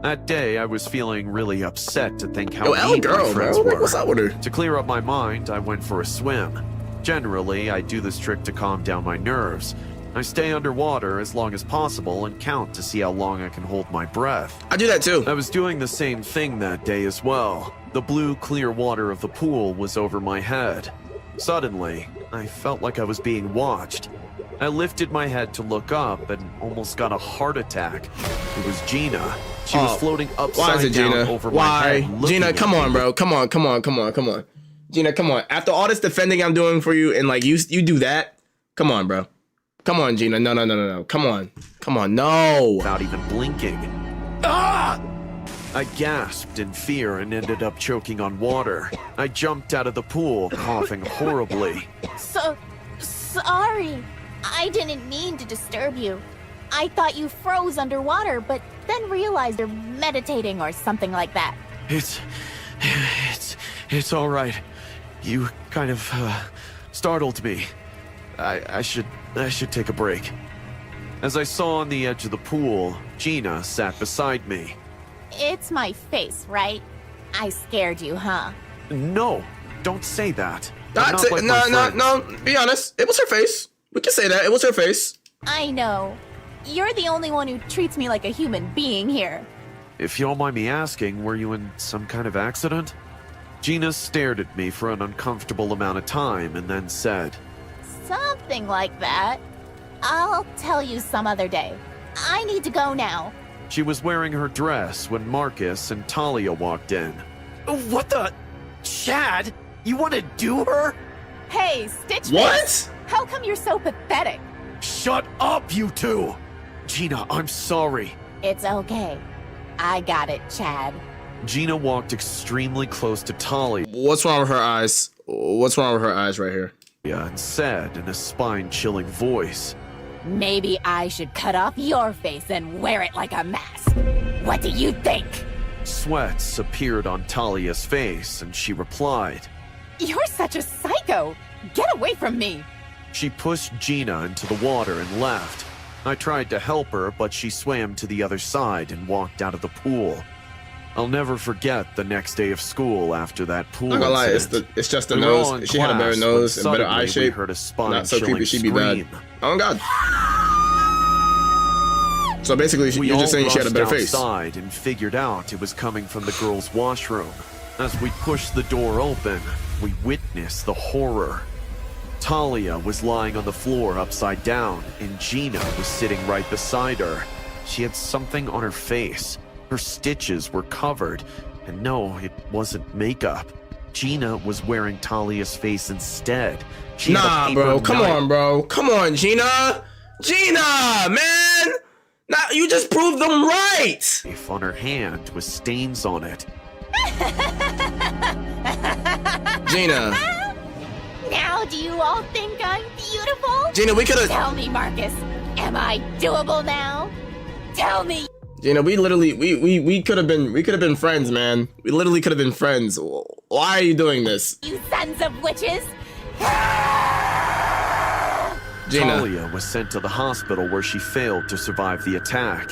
That day, I was feeling really upset to think how Yo, L mean girl, my friends bro. Like, were. what's up with her? To clear up my mind, I went for a swim. Generally, I do this trick to calm down my nerves. I stay underwater as long as possible and count to see how long I can hold my breath. I do that too. I was doing the same thing that day as well. The blue, clear water of the pool was over my head. Suddenly, I felt like I was being watched. I lifted my head to look up and almost got a heart attack. It was Gina. She was floating upside down over my head. Why? Gina, come on, bro. Come on. Gina, come on. After all this defending I'm doing for you and like you do that, come on, bro. Come on, Gina. No. Come on, no. Without even blinking. Ah! I gasped in fear and ended up choking on water. I jumped out of the pool, coughing horribly. Sorry. I didn't mean to disturb you. I thought you froze underwater, but then realized you're meditating or something like that. It's all right. You kind of startled me. I should take a break. As I saw on the edge of the pool, Gina sat beside me. It's my face, right? I scared you, huh? No, don't say that. No. Be honest. It was her face. We can say that. It was her face. I know. You're the only one who treats me like a human being here. If you don't mind me asking, were you in some kind of accident? Gina stared at me for an uncomfortable amount of time and then said, Something like that. I'll tell you some other day. I need to go now. She was wearing her dress when Marcus and Talia walked in. What the? Chad? You want to do her? Hey, Stitch. What? How come you're so pathetic? Shut up, you two! Gina, I'm sorry. It's okay. I got it, Chad. Gina walked extremely close to Talia. What's wrong with her eyes? What's wrong with her eyes right here? And said in a spine-chilling voice, Maybe I should cut off your face and wear it like a mask. What do you think? Sweats appeared on Talia's face, and she replied, You're such a psycho. Get away from me. She pushed Gina into the water and left. I tried to help her, but she swam to the other side and walked out of the pool. I'll never forget the next day of school after that pool Not gonna lie, incident. it's just the We were all nose. in She had a better class nose when and better eye suddenly we shape. heard a Not so creepy, she'd be bad. scream. Oh God. So basically, you're just saying she had a better face. Outside and figured out it was coming from the girls' washroom. As we pushed the door open, we witnessed the horror. Talia was lying on the floor upside down, and Gina was sitting right beside her. She had something on her face. Her stitches were covered. And no, it wasn't makeup. Gina was wearing Talia's face instead. She had a paper bro. Come knife. on, bro. Come on, Gina. Gina, man. Now you just proved them right. On her hand with stains on it. Gina. Now do you all think I'm beautiful? Gina, we could've- Tell me, Marcus. Am I doable now? Tell me. Gina, we literally we could have been friends, man. We literally could have been friends. Why are you doing this? You sons of witches. Gina. Talia was sent to the hospital where she failed to survive the attack.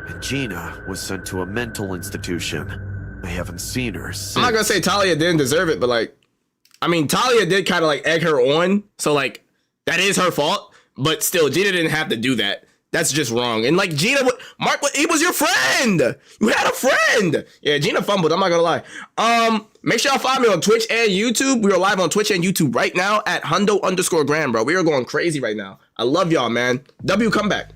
And Gina was sent to a mental institution. I haven't seen her since. I'm not gonna say Talia didn't deserve it, but like, I mean, Talia did kind of like egg her on, so like, that is her fault. But still, Gina didn't have to do that. That's just wrong. And like Gina, Mark, he was your friend. You had a friend. Yeah, Gina fumbled. I'm not gonna lie. Make sure y'all follow me on Twitch and YouTube. We are live on Twitch and YouTube right now at Hundo_Grand, bro. We are going crazy right now. I love y'all, man. W, come back.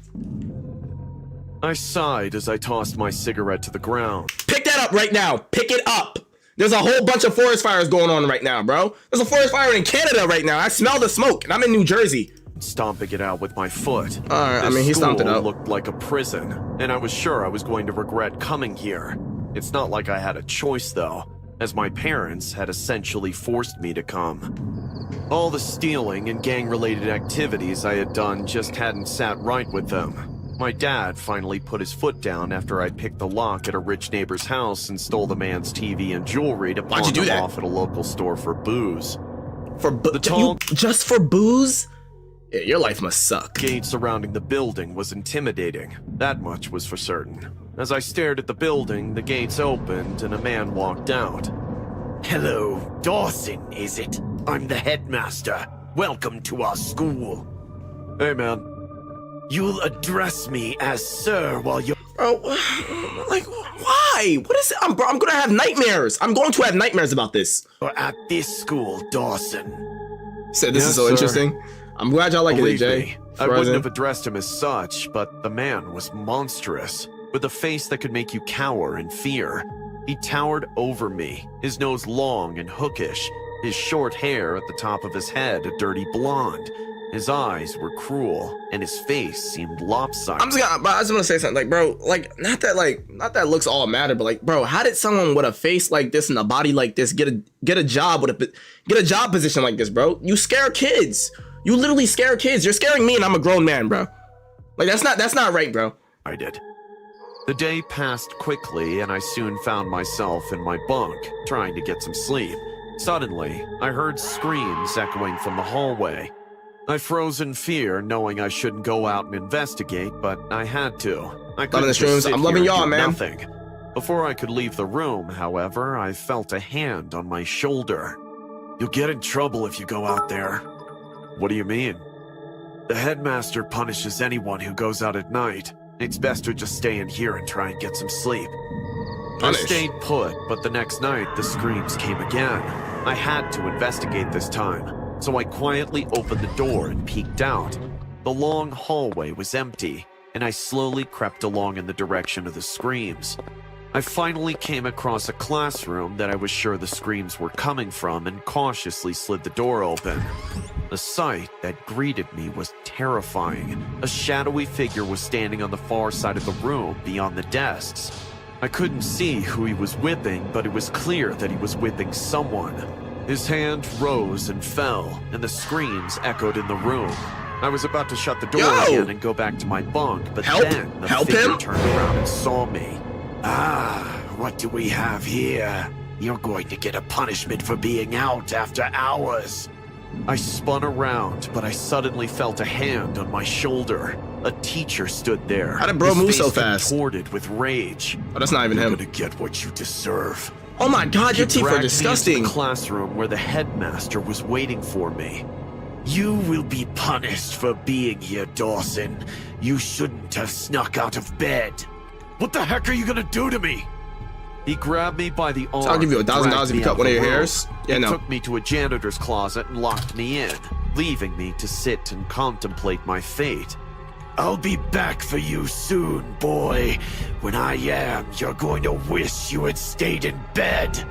I sighed as I tossed my cigarette to the ground. Pick that up right now. Pick it up. There's a whole bunch of forest fires going on right now, bro. There's a forest fire in Canada right now. I smell the smoke, and I'm in New Jersey. Stomping it out with my foot. Alright, I mean, he stomped it out. Looked like a prison, and I was sure I was going to regret coming here. It's not like I had a choice, though, as my parents had essentially forced me to come. All the stealing and gang-related activities I had done just hadn't sat right with them. My dad finally put his foot down after I picked the lock at a rich neighbor's house and stole the man's TV and jewelry to pawn them off at a local store for booze. Just for booze? Yeah, your life must suck. The gate surrounding the building was intimidating. That much was for certain. As I stared at the building, the gates opened and a man walked out. Hello, Dawson, is it? I'm the headmaster. Welcome to our school. Hey, man. You'll address me as sir while you're... Bro, like, why? What is it? I'm gonna have nightmares. I'm going to have nightmares about this. at this school, Dawson. Said this is so interesting. I'm glad y'all like it, Jay. Me, I wouldn't have addressed him as such, but the man was monstrous, with a face that could make you cower in fear. He towered over me, his nose long and hookish, his short hair at the top of his head a dirty blonde. His eyes were cruel, and his face seemed lopsided. I just gonna say something, like, bro, like, not that looks all matter, but like, bro, how did someone with a face like this and a body like this get a job get a job position like this, bro? You scare kids. You literally scare kids. You're scaring me, and I'm a grown man, bro. Like, that's not right, bro. I did. The day passed quickly, and I soon found myself in my bunk, trying to get some sleep. Suddenly, I heard screams echoing from the hallway. I froze in fear, knowing I shouldn't go out and investigate, but I had to. I couldn't just sit I'm loving here and y'all, do man. nothing. Before I could leave the room, however, I felt a hand on my shoulder. You'll get in trouble if you go out there. What do you mean? The headmaster punishes anyone who goes out at night. It's best to just stay in here and try and get some sleep. I stayed put, but the next night the screams came again. I had to investigate this time, so I quietly opened the door and peeked out. The long hallway was empty, and I slowly crept along in the direction of the screams. I finally came across a classroom that I was sure the screams were coming from and cautiously slid the door open. The sight that greeted me was terrifying. A shadowy figure was standing on the far side of the room beyond the desks. I couldn't see who he was whipping, but it was clear that he was whipping someone. His hand rose and fell, and the screams echoed in the room. I was about to shut the door again and go back to my bunk, but then the figure turned around and saw me. Ah, what do we have here? You're going to get a punishment for being out after hours. I spun around, but I suddenly felt a hand on my shoulder. A teacher stood there. How did bro move so fast? Contorted with rage. Oh, that's not even him. You're gonna get what you deserve. Oh my God, your teeth are disgusting. He dragged me into the classroom where the headmaster was waiting for me. You will be punished for being here, Dawson. You shouldn't have snuck out of bed. What the heck are you gonna do to me? He grabbed me by the arm. So I'll give you $1,000 if you cut one of your hairs. Yeah, no. He took me to a janitor's closet and locked me in, leaving me to sit and contemplate my fate. I'll be back for you soon, boy. When I am, you're going to wish you had stayed in bed.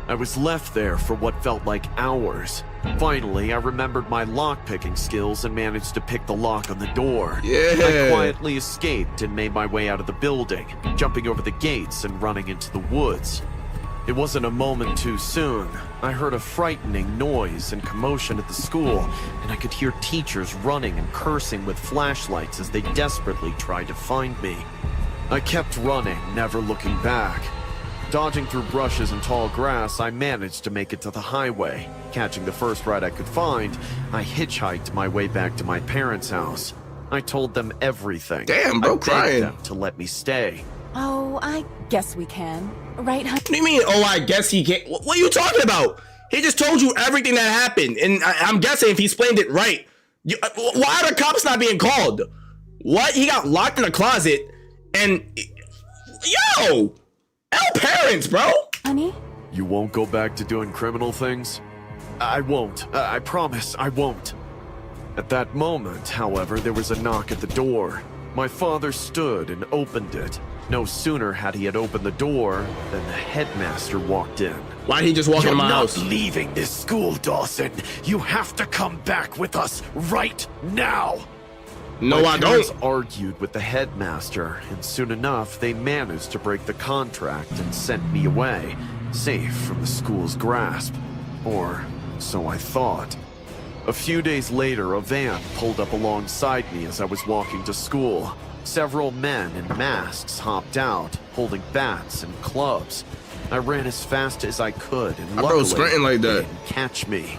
I was left there for what felt like hours. Finally, I remembered my lock-picking skills and managed to pick the lock on the door. Yeah. I quietly escaped and made my way out of the building, jumping over the gates and running into the woods. It wasn't a moment too soon. I heard a frightening noise and commotion at the school, and I could hear teachers running and cursing with flashlights as they desperately tried to find me. I kept running, never looking back. Dodging through brushes and tall grass, I managed to make it to the highway. Catching the first ride I could find, I hitchhiked my way back to my parents' house. I told them everything. Damn, bro, I begged crying. them to let me stay. Oh, I guess we can. Right, honey? What do you mean, oh, I guess he can't? What are you talking about? He just told you everything that happened, and I'm guessing if he explained it right. Why are the cops not being called? What? He got locked in a closet, and... Yo! L parents, bro! Honey? You won't go back to doing criminal things? I won't. I promise, I won't. At that moment, however, there was a knock at the door. My father stood and opened it. No sooner had he opened the door than the headmaster walked in. Why did he just walk into my house? You're not leaving this school, Dawson. You have to come back with us right now. No, My I parents don't. argued with the headmaster, and soon enough, they managed to break the contract and sent me away, safe from the school's grasp. Or so I thought. A few days later, a van pulled up alongside me as I was walking to school. Several men in masks hopped out, holding bats and clubs. I ran as fast as I could, and luckily, sprinting like they that. didn't catch me.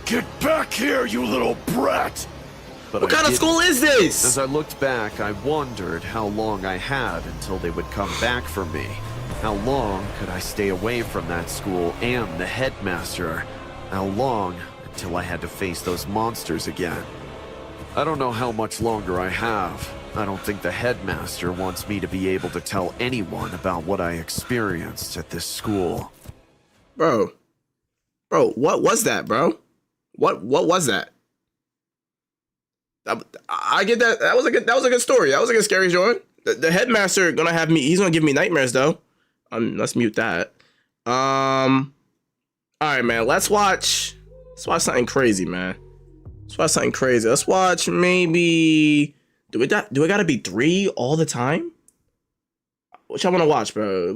Get back here, you little brat! But What kind of school is this? As I looked back, I wondered how long I had until they would come back for me. How long could I stay away from that school and the headmaster? How long until I had to face those monsters again? I don't know how much longer I have. I don't think the headmaster wants me to be able to tell anyone about what I experienced at this school. Bro, what was that, bro? What was that? I get that. That was a good story. That was a good scary story. The headmaster gonna have me. He's gonna give me nightmares though. Let's mute that. All right, man. Let's watch something crazy, man. Let's watch maybe. Do it gotta be 3 all the time? Which I wanna watch, bro.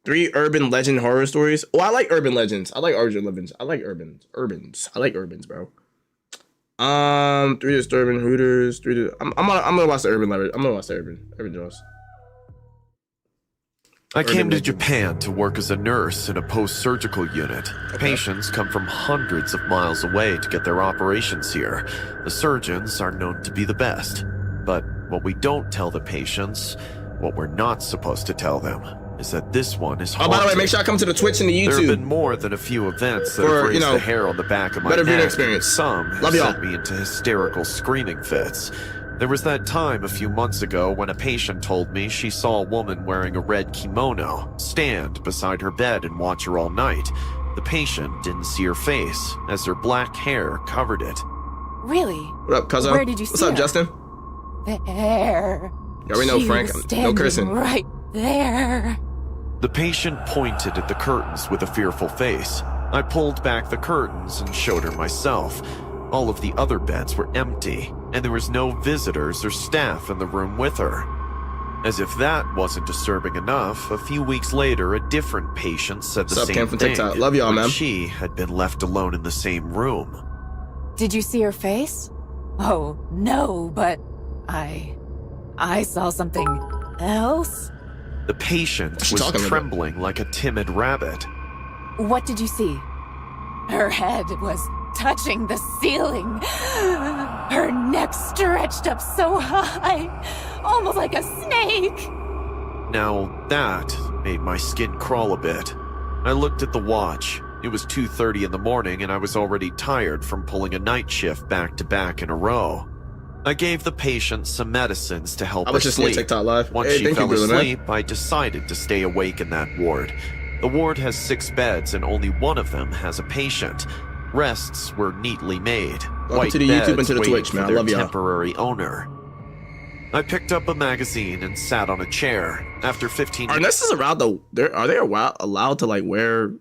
3 urban legend horror stories. Oh, I like urban legends. I like urbans, bro. 3 disturbing hooters. I'm gonna watch the urban legend. I'm gonna watch the urban Jaws. I came to Japan to work as a nurse in a post-surgical unit. Okay. Patients come from hundreds of miles away to get their operations here. The surgeons are known to be the best. But what we don't tell the patients, what we're not supposed to tell them, is that this one is haunted. Oh, by the way, make sure I come to the Twitch and the YouTube. There have been more than a few events that have raised the hair on the back of my better neck. viewing experience. Some have sent me into hysterical screaming fits. There was that time a few months ago when a patient told me she saw a woman wearing a red kimono stand beside her bed and watch her all night. The patient didn't see her face, as her black hair covered it. Really? What up, cousin? Where did you see What's up, her? Justin? There. Yeah, we know She Frank. was No standing cursing. right there. The patient pointed at the curtains with a fearful face. I pulled back the curtains and showed her myself. All of the other beds were empty, and there was no visitors or staff in the room with her. As if that wasn't disturbing enough, a few weeks later, a different patient said the What's up, same Cam from thing. TikTok? Love y'all, when man. She had been left alone in the same room. Did you see her face? Oh, no, but I saw something else. The patient She's was talking about? trembling like a timid rabbit. What did you see? Her head was touching the ceiling. Her neck stretched up so high, almost like a snake. Now that made my skin crawl a bit. I looked at the watch. It was 2:30 in the morning and I was already tired from pulling a night shift back to back in a row. I gave the patient some medicines to help I her was just seeing sleep. TikTok live. Once Hey, she thank you, fell brother, man. asleep, I decided to stay awake in that ward. The ward has 6 beds and only one of them has a patient. Rests were neatly made. Welcome to the YouTube and to the waiting Twitch, for man. I their love y'all. temporary owner. I picked up a magazine and sat on a chair. After 15 Are nurses allowed to like wear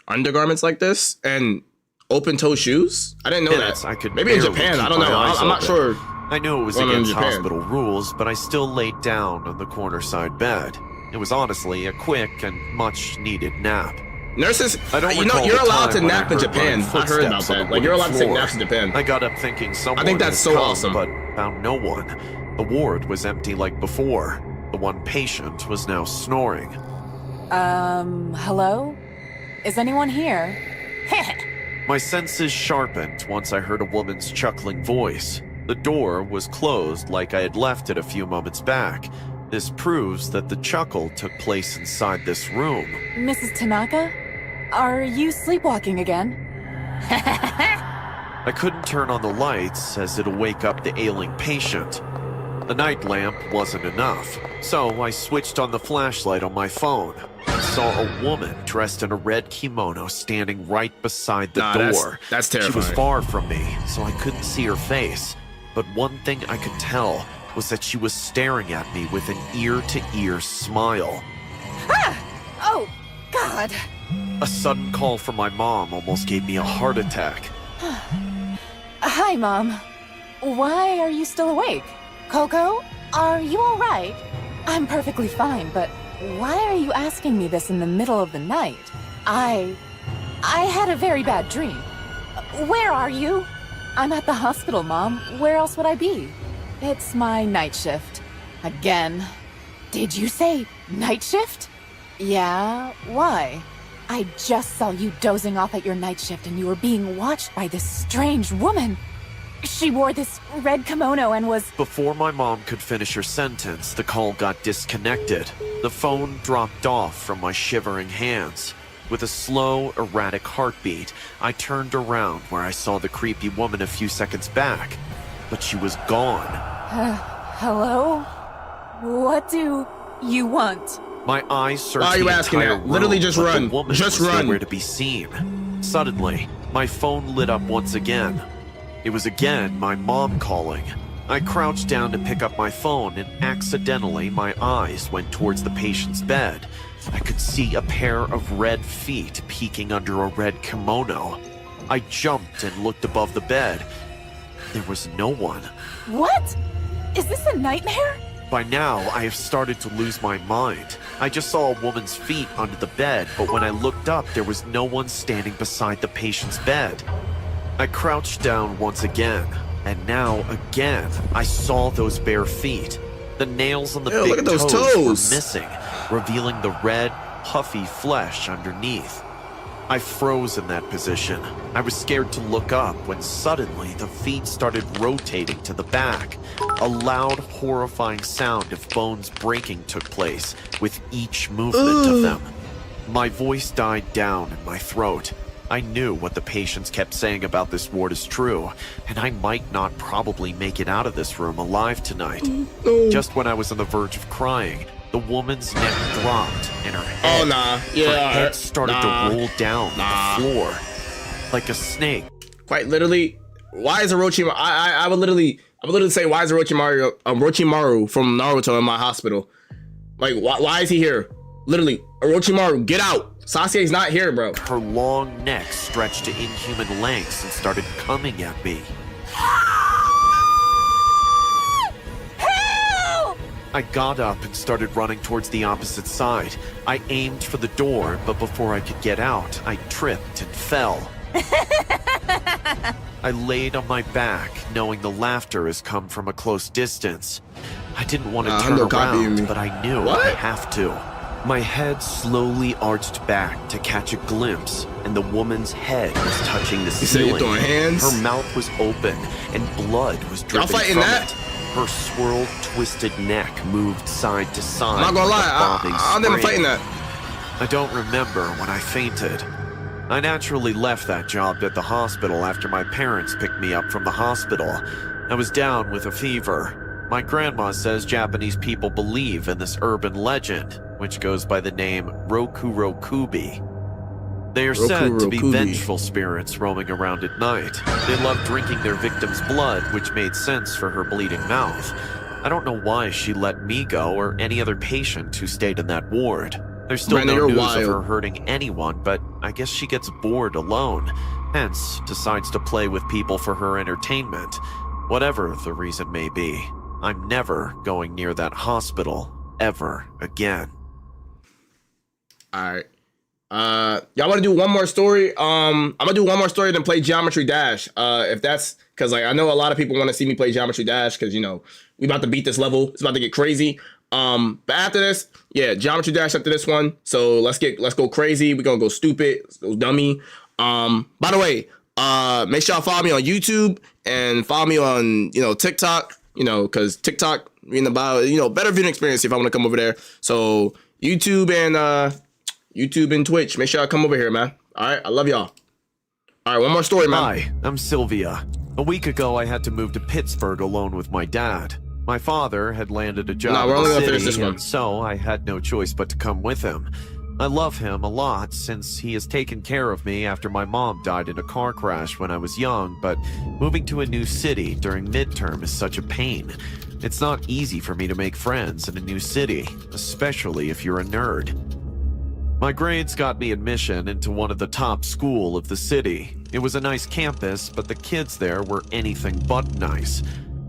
undergarments like this and open-toe shoes? I didn't know minutes, that. I could Maybe in barely Japan. keep I don't know. my eyes I'm not open. sure. I knew it was Well, in against Japan. hospital rules, but I still laid down on the corner side bed. It was honestly a quick and much needed nap. Nurses, I don't you know, recall you're the allowed time to when I nap in heard Japan. my I heard about footsteps on that. the Like, you're allowed to wooden take floor. naps in Japan. I got up thinking someone think that's had so come, awesome. but found no one. The ward was empty like before. The one patient was now snoring. Hello? Is anyone here? My senses sharpened once I heard a woman's chuckling voice. The door was closed like I had left it a few moments back. This proves that the chuckle took place inside this room. Mrs. Tanaka? Are you sleepwalking again? I couldn't turn on the lights as it'll wake up the ailing patient. The night lamp wasn't enough, so I switched on the flashlight on my phone. I saw a woman dressed in a red kimono standing right beside the door. That's She was terrifying. far from me, so I couldn't see her face. But one thing I could tell was that she was staring at me with an ear-to-ear smile. Oh, God. A sudden call from my mom almost gave me a heart attack. Hi, Mom. Why are you still awake? Coco, are you all right? I'm perfectly fine, but why are you asking me this in the middle of the night? I had a very bad dream. Where are you? I'm at the hospital, Mom. Where else would I be? It's my night shift. Again. Did you say night shift? Yeah, why? I just saw you dozing off at your night shift and you were being watched by this strange woman. She wore this red kimono and was... Before my mom could finish her sentence, the call got disconnected. The phone dropped off from my shivering hands. With a slow, erratic heartbeat, I turned around where I saw the creepy woman a few seconds back, but she was gone. Hello? What do you want? My eyes searched Why are you the asking entire that? Literally room, just but run. The woman Just was run. nowhere to be seen. Suddenly, my phone lit up once again. It was again my mom calling. I crouched down to pick up my phone, and accidentally my eyes went towards the patient's bed. I could see a pair of red feet peeking under a red kimono. I jumped and looked above the bed. There was no one. What? Is this a nightmare? By now, I have started to lose my mind. I just saw a woman's feet under the bed, but when I looked up, there was no one standing beside the patient's bed. I crouched down once again, and now again, I saw those bare feet. The nails on the Ew, big look at those toes were toes. missing, revealing the red, puffy flesh underneath. I froze in that position. I was scared to look up when suddenly the feet started rotating to the back. A loud, horrifying sound of bones breaking took place with each movement of them. My voice died down in my throat. I knew what the patients kept saying about this ward is true, and I might not probably make it out of this room alive tonight. Just when I was on the verge of crying, the woman's neck dropped and her head, her head started to roll down to the floor like a snake. Quite literally, why is Orochimaru? I would literally say, why is Orochimaru from Naruto in my hospital? Like, why is he here? Literally, Orochimaru, get out. Sasuke's not here, bro. Her long neck stretched to inhuman lengths and started coming at me. I got up and started running towards the opposite side. I aimed for the door, but before I could get out, I tripped and fell. I laid on my back, knowing the laughter has come from a close distance. I didn't want to turn around, but I knew I have to. My head slowly arched back to catch a glimpse, and the woman's head was touching the ceiling. You throwing hands? Her mouth was open, and blood was dripping fighting from that? it. Her swirled, twisted neck moved side to side. I'm not gonna like a lie, bobbing I'm never spring. fighting that. I don't remember when I fainted. I naturally left that job at the hospital after my parents picked me up from the hospital. I was down with a fever. My grandma says Japanese people believe in this urban legend, which goes by the name Rokurokubi. They are said to be vengeful spirits roaming around at night. They love drinking their victims' blood, which made sense for her bleeding mouth. I don't know why she let me go or any other patient who stayed in that ward. There's still no news of her hurting anyone, but I guess she gets bored alone, hence decides to play with people for her entertainment. Whatever the reason may be, I'm never going near that hospital ever again. Alright. Y'all want to do one more story? I'm gonna do one more story, then play Geometry Dash. If that's because, like, I know a lot of people want to see me play Geometry Dash because, you know, we about to beat this level. It's about to get crazy. But after this, yeah, Geometry Dash after this one. So let's go crazy. We're gonna go stupid. Let's go dummy. By the way, make sure y'all follow me on YouTube and follow me on, you know, TikTok. You know, because TikTok, reading about, you know, better viewing experience if I want to come over there. So YouTube and Twitch. Make sure I come over here, man. All right, I love y'all. All right, one more story, man. Hi, I'm Sylvia. A week ago, I had to move to Pittsburgh alone with my dad. My father had landed a job we're in only the gonna finish city, this one. and so I had no choice but to come with him. I love him a lot since he has taken care of me after my mom died in a car crash when I was young, but moving to a new city during midterm is such a pain. It's not easy for me to make friends in a new city, especially if you're a nerd. My grades got me admission into one of the top schools of the city. It was a nice campus, but the kids there were anything but nice.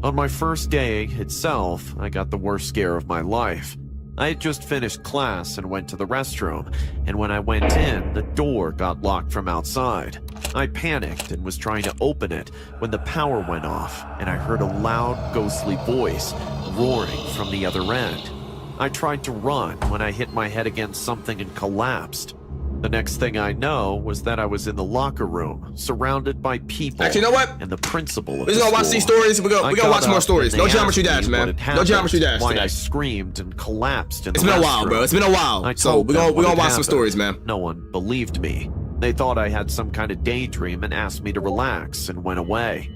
On my first day itself, I got the worst scare of my life. I had just finished class and went to the restroom, and when I went in, the door got locked from outside. I panicked and was trying to open it when the power went off, and I heard a loud, ghostly voice roaring from the other end. I tried to run when I hit my head against something and collapsed. The next thing I know was that I was in the locker room, surrounded by people. Actually, you know what? And the principal of We're just the gonna watch school. these stories. We're gonna watch more stories. No Geometry Dash, man. No Geometry Dash Why today. I screamed and collapsed in It's the been a while, restroom. bro. It's been a while. I So told we're them gonna what had watch some happened. stories, man. No one believed me. They thought I had some kind of daydream and asked me to relax and went away.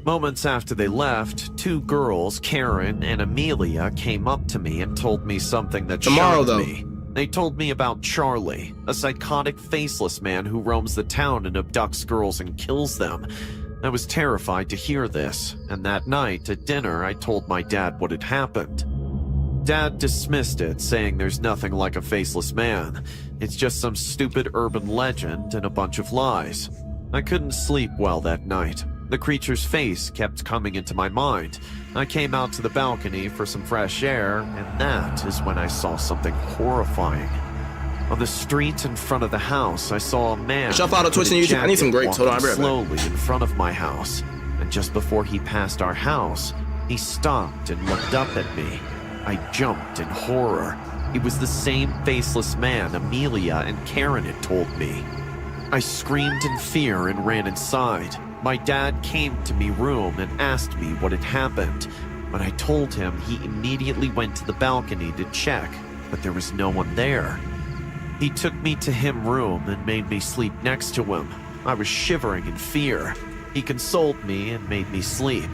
Moments after they left, two girls, Karen and Amelia, came up to me and told me something that Tomorrow, shocked though. me. They told me about Charlie, a psychotic faceless man who roams the town and abducts girls and kills them. I was terrified to hear this, and that night at dinner I told my dad what had happened. Dad dismissed it, saying there's nothing like a faceless man. It's just some stupid urban legend and a bunch of lies. I couldn't sleep well that night. The creature's face kept coming into my mind. I came out to the balcony for some fresh air, and that is when I saw something horrifying. On the street in front of the house, I saw a man. Shout out to Twitch and with a YouTube. I need some jacket grapes. Hold on, I'll be walking right back. slowly in front of my house. And just before he passed our house, he stopped and looked up at me. I jumped in horror. It was the same faceless man Amelia and Karen had told me. I screamed in fear and ran inside. My dad came to me room and asked me what had happened. When I told him, he immediately went to the balcony to check, but there was no one there. He took me to him room and made me sleep next to him. I was shivering in fear. He consoled me and made me sleep.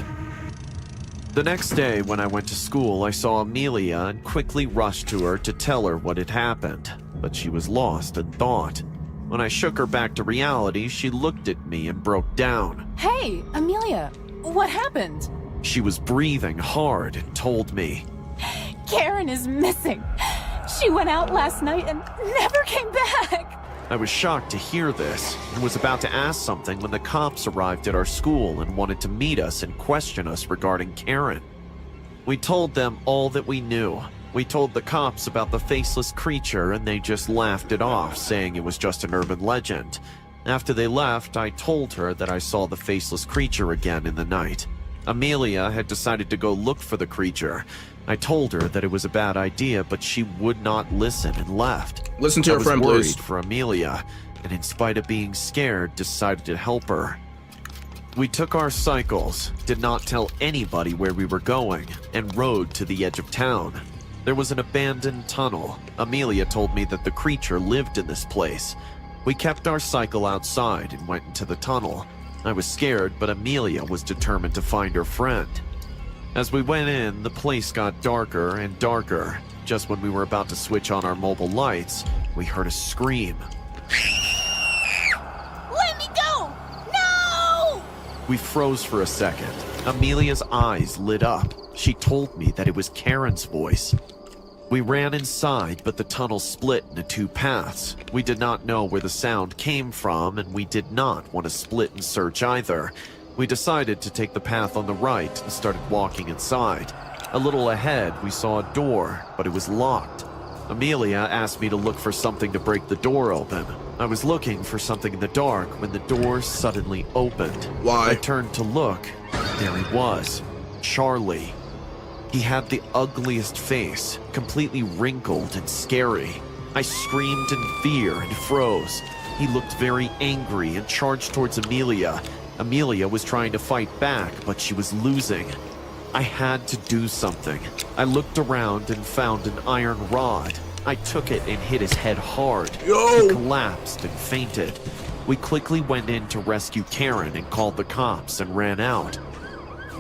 The next day when I went to school, I saw Amelia and quickly rushed to her to tell her what had happened, but she was lost in thought. When I shook her back to reality, she looked at me and broke down. Hey, Amelia, what happened? She was breathing hard and told me. Karen is missing. She went out last night and never came back. I was shocked to hear this and was about to ask something when the cops arrived at our school and wanted to meet us and question us regarding Karen. We told them all that we knew. We told the cops about the faceless creature and they just laughed it off, saying it was just an urban legend. After they left, I told her that I saw the faceless creature again in the night. Amelia had decided to go look for the creature. I told her that it was a bad idea, but she would not listen and left. Listen to your friend, I was please. worried for Amelia, and in spite of being scared, decided to help her. We took our cycles, did not tell anybody where we were going, and rode to the edge of town. There was an abandoned tunnel. Amelia told me that the creature lived in this place. We kept our cycle outside and went into the tunnel. I was scared, but Amelia was determined to find her friend. As we went in, the place got darker and darker. Just when we were about to switch on our mobile lights, we heard a scream. Let me go! No! We froze for a second. Amelia's eyes lit up. She told me that it was Karen's voice. We ran inside, but the tunnel split into two paths. We did not know where the sound came from, and we did not want to split and search either. We decided to take the path on the right and started walking inside. A little ahead, we saw a door, but it was locked. Amelia asked me to look for something to break the door open. I was looking for something in the dark when the door suddenly opened. Why? I turned to look. There he was, Charlie. He had the ugliest face, completely wrinkled and scary. I screamed in fear and froze. He looked very angry and charged towards Amelia. Amelia was trying to fight back, but she was losing. I had to do something. I looked around and found an iron rod. I took it and hit his head hard. Yo! He collapsed and fainted. We quickly went in to rescue Karen and called the cops and ran out.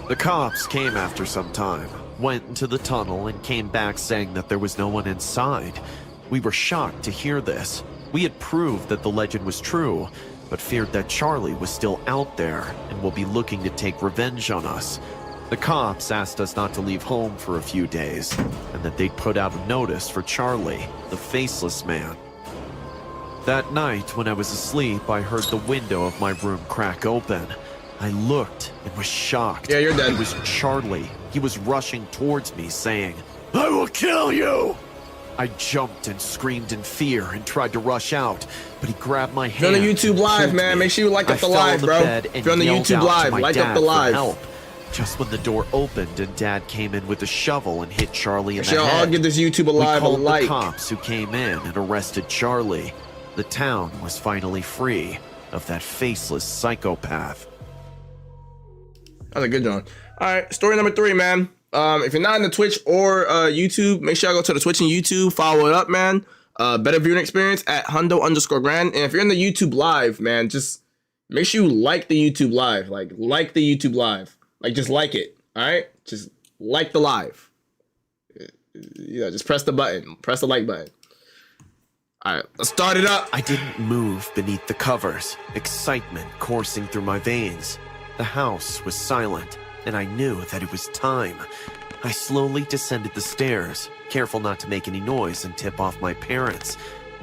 The cops came after some time, went into the tunnel and came back saying that there was no one inside. We were shocked to hear this. We had proved that the legend was true, but feared that Charlie was still out there and will be looking to take revenge on us. The cops asked us not to leave home for a few days, and that they'd put out a notice for Charlie, the faceless man. That night, when I was asleep, I heard the window of my room crack open. I looked and was shocked. Yeah, you're dead. It was Charlie. He was rushing towards me, saying, I will kill you! I jumped and screamed in fear and tried to rush out, but he grabbed my If you're hand. on the YouTube and Live, pulled man, me. make sure you like I up the fell on live, bro. bed and If you're on the yelled YouTube out to Live, my like up dad the for live. help. Just when the door opened and Dad came in with a shovel and hit Charlie in the Y'all head. give this YouTube a live a We called like. the cops who came in and arrested Charlie. The town was finally free of that faceless psychopath. That's a good one. All right, story number 3, man. If you're not in the Twitch or YouTube, make sure y'all go to the Twitch and YouTube, follow it up, man. Better viewing experience at Hundo_grand. And if you're in the YouTube live, man, just make sure you like the YouTube live. Like the YouTube live. Just like it. All right? Just like the live. Just press the button. Press the like button. All right, let's start it up. I didn't move beneath the covers, excitement coursing through my veins. The house was silent, and I knew that it was time. I slowly descended the stairs, careful not to make any noise and tip off my parents.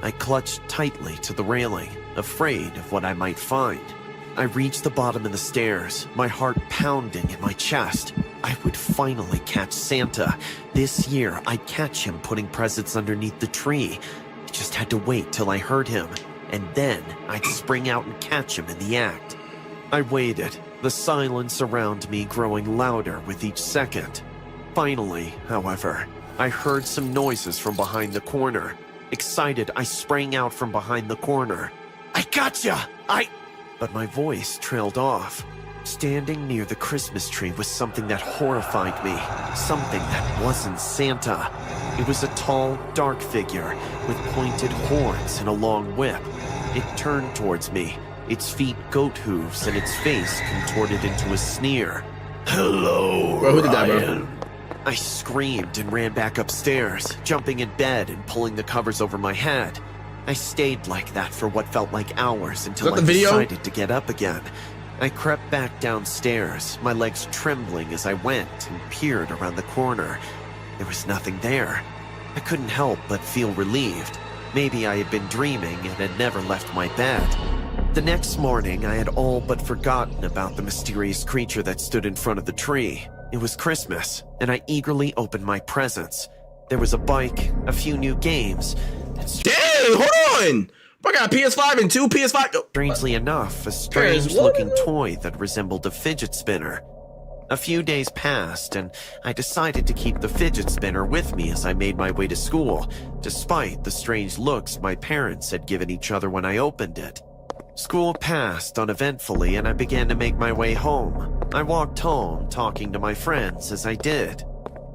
I clutched tightly to the railing, afraid of what I might find. I reached the bottom of the stairs, my heart pounding in my chest. I would finally catch Santa. This year, I'd catch him putting presents underneath the tree. I just had to wait till I heard him, and then I'd spring out and catch him in the act. I waited, the silence around me growing louder with each second. Finally, however, I heard some noises from behind the corner. Excited, I sprang out from behind the corner. I gotcha! But my voice trailed off. Standing near the Christmas tree was something that horrified me. Something that wasn't Santa. It was a tall, dark figure with pointed horns and a long whip. It turned towards me, its feet goat hooves and its face contorted into a sneer. Hello, bro, who did that, bro? Ryan. I screamed and ran back upstairs, jumping in bed and pulling the covers over my head. I stayed like that for what felt like hours until I decided to get up again. I crept back downstairs, my legs trembling as I went and peered around the corner. There was nothing there. I couldn't help but feel relieved. Maybe I had been dreaming and had never left my bed. The next morning, I had all but forgotten about the mysterious creature that stood in front of the tree. It was Christmas, and I eagerly opened my presents. There was a bike, a few new games. Dang, hold on! I got a PS5 and 2 PS5. Strangely enough, a strange-looking toy that resembled a fidget spinner. A few days passed, and I decided to keep the fidget spinner with me as I made my way to school, despite the strange looks my parents had given each other when I opened it. School passed uneventfully, and I began to make my way home. I walked home, talking to my friends as I did.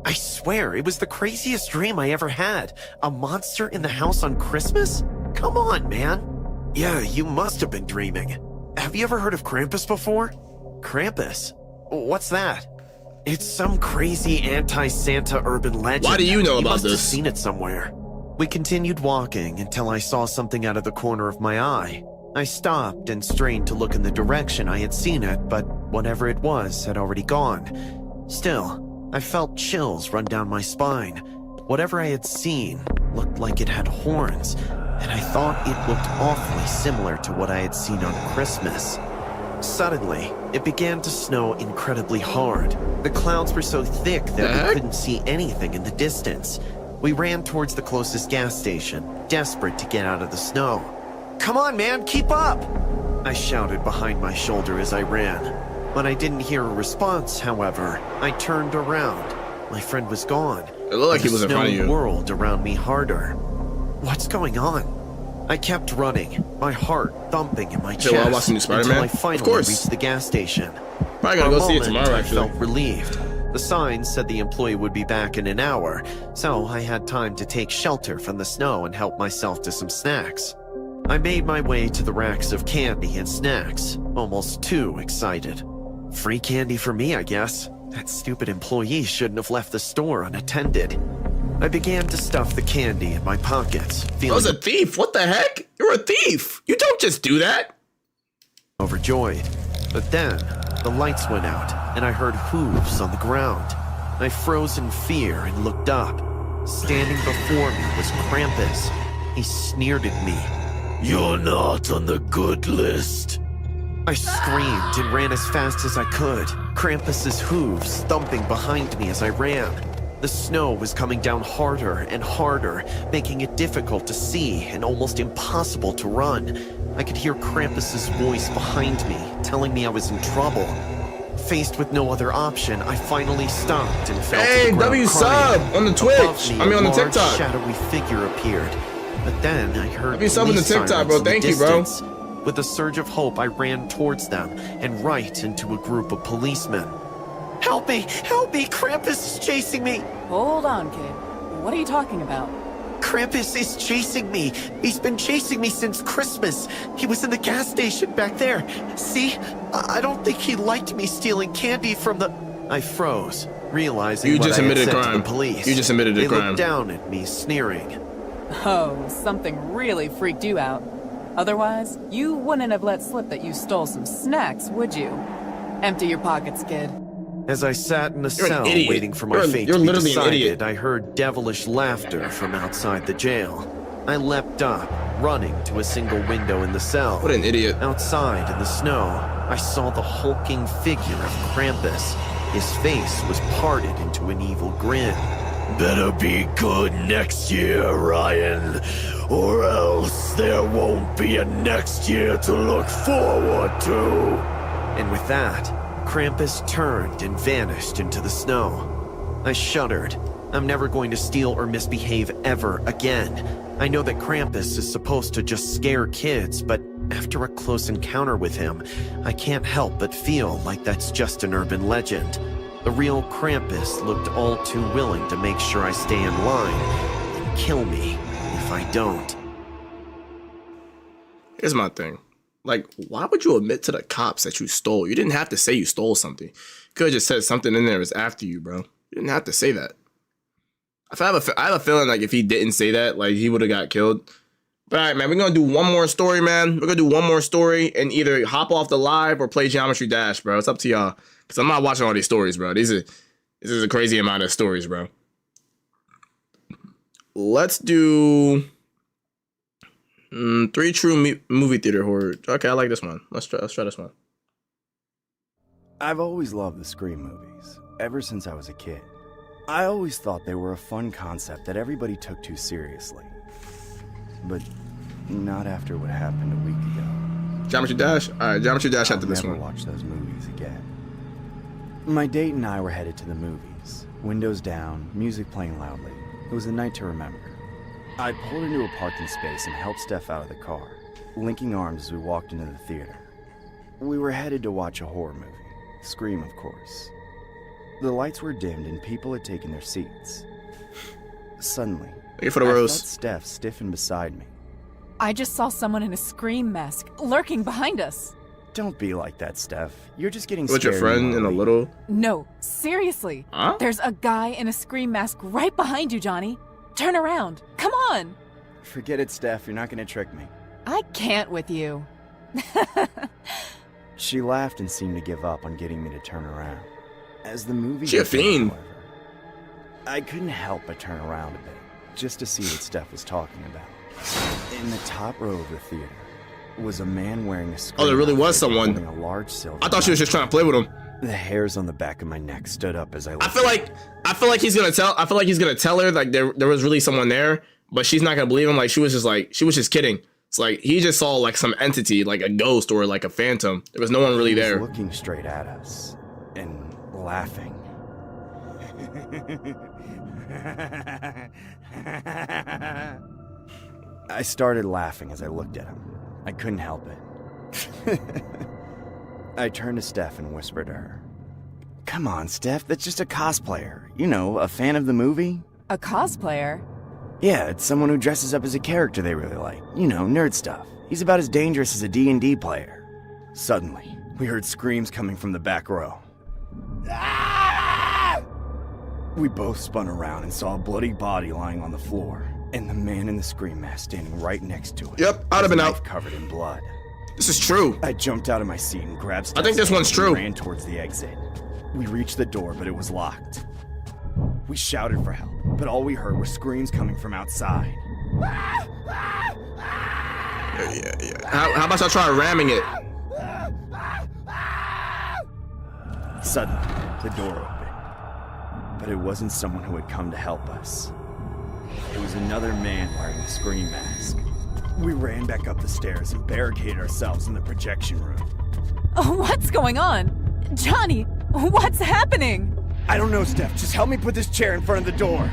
I swear, it was the craziest dream I ever had. A monster in the house on Christmas? Come on, man. Yeah, you must have been dreaming. Have you ever heard of Krampus before? Krampus? What's that? It's some crazy anti-Santa urban legend. Why do you know You about must have this? seen it somewhere. We continued walking until I saw something out of the corner of my eye. I stopped and strained to look in the direction I had seen it, but whatever it was had already gone. Still, I felt chills run down my spine. Whatever I had seen looked like it had horns, and I thought it looked awfully similar to what I had seen on Christmas. Suddenly, it began to snow incredibly hard. The clouds were so thick that we couldn't see anything in the distance. We ran towards the closest gas station, desperate to get out of the snow. Come on, man, keep up! I shouted behind my shoulder as I ran. When I didn't hear a response, however, I turned around. My friend was gone. It looked like he was in front of you. The snow whirled around me harder. What's going on? I kept running, my heart thumping in my chest while watching the Spider-Man? until I Of finally course. reached the gas station. Probably gonna go see it tomorrow, I actually. felt relieved. The sign said the employee would be back in an hour, so I had time to take shelter from the snow and help myself to some snacks. I made my way to the racks of candy and snacks, almost too excited. Free candy for me, I guess. That stupid employee shouldn't have left the store unattended. I began to stuff the candy in my pockets, I feeling was a thief. What the heck? You're a thief. You don't just do that. overjoyed. But then, the lights went out, and I heard hooves on the ground. I froze in fear and looked up. Standing before me was Krampus. He sneered at me. You're not on the good list. I screamed and ran as fast as I could, Krampus's hooves thumping behind me as I ran. The snow was coming down harder and harder, making it difficult to see and almost impossible to run. I could hear Krampus's voice behind me, telling me I was in trouble. Faced with no other option, I finally stopped and fell to the ground W crying. sub on the Above Twitch. me, I mean on the a large, TikTok. shadowy figure appeared. But then I heard I'll be subbing police to TikTok, sirens bro. in the Thank you, bro. distance. With a surge of hope, I ran towards them and right into a group of policemen. Help me! Help me! Krampus is chasing me! Hold on, kid. What are you talking about? Krampus is chasing me. He's been chasing me since Christmas. He was in the gas station back there. See? I don't think he liked me stealing candy from the... I froze, realizing You what just I had admitted said crime. to the police. You just admitted a They crime. looked down at me, sneering. Oh, something really freaked you out. Otherwise, you wouldn't have let slip that you stole some snacks, would you? Empty your pockets, kid. As I sat in the You're an cell idiot. waiting for my You're fate you're to be literally an idiot. decided, I heard devilish laughter from outside the jail. I leapt up, running to a single window in the cell. What an idiot. Outside in the snow, I saw the hulking figure of Krampus. His face was parted into an evil grin. Better be good next year, Ryan, or else there won't be a next year to look forward to. And with that, Krampus turned and vanished into the snow. I shuddered. I'm never going to steal or misbehave ever again. I know that Krampus is supposed to just scare kids, but after a close encounter with him, I can't help but feel like that's just an urban legend. The real Krampus looked all too willing to make sure I stay in line and kill me if I don't. Here's my thing. Like, why would you admit to the cops that you stole? You didn't have to say you stole something. You could have just said something in there was after you, bro. You didn't have to say that. I have a feeling like if he didn't say that, like he would have got killed. But all right, man, we're gonna do one more story, man. We're gonna do one more story and either hop off the live or play Geometry Dash, bro. It's up to y'all. Cause I'm not watching all these stories, bro. This is a crazy amount of stories, bro. Let's do 3 true movie theater horror. Okay, I like this one. Let's try this one. I've always loved the Scream movies, ever since I was a kid. I always thought they were a fun concept that everybody took too seriously. But not after what happened a week ago. Geometry Dash? Alright, Geometry Dash after this one. I'll never watch those movies again. My date and I were headed to the movies. Windows down, music playing loudly. It was a night to remember. I pulled into a parking space and helped Steph out of the car, linking arms as we walked into the theater. We were headed to watch a horror movie. Scream, of course. The lights were dimmed and people had taken their seats. Suddenly, I felt Steph stiffen beside me. I just saw someone in a Scream mask lurking behind us. Don't be like that, Steph. You're just getting What's scared. your friend in a little? No, seriously. Huh? There's a guy in a Scream mask right behind you, Johnny. Turn around. Come on. Forget it, Steph. You're not gonna trick me. I can't with you. She laughed and seemed to give up on getting me to turn around. As the movie She a began, fiend. however, I couldn't help but turn around a bit, just to see what Steph was talking about. In the top row of the theater was a man wearing a Scream there really was outfit someone. holding a large silver I thought she was just trying to play with him. The hairs on the back of my neck stood up as I looked. I feel like he's gonna tell her like there was really someone there, but she's not gonna believe him. Like she was just kidding. It's like he just saw like some entity, like a ghost or like a phantom. There was no one really He was there. looking straight at us and laughing. I started laughing as I looked at him. I couldn't help it. I turned to Steph and whispered to her, "Come on, Steph, that's just a cosplayer. You know, a fan of the movie." A cosplayer? Yeah, it's someone who dresses up as a character they really like. You know, nerd stuff. He's about as dangerous as a D&D player. Suddenly, we heard screams coming from the back row. Ah! We both spun around and saw a bloody body lying on the floor, and the man in the Scream mask standing right next to it. Yep, I'd have been out. Covered in blood. This is true. I jumped out of my seat and grabbed Steph's I think this one's hand true. and ran towards the exit. We reached the door, but it was locked. We shouted for help, but all we heard were screams coming from outside. Yeah. How about y'all try ramming it? Suddenly, the door opened. But it wasn't someone who had come to help us. It was another man wearing a Scream mask. We ran back up the stairs and barricaded ourselves in the projection room. What's going on? Johnny, what's happening? I don't know, Steph. Just help me put this chair in front of the door.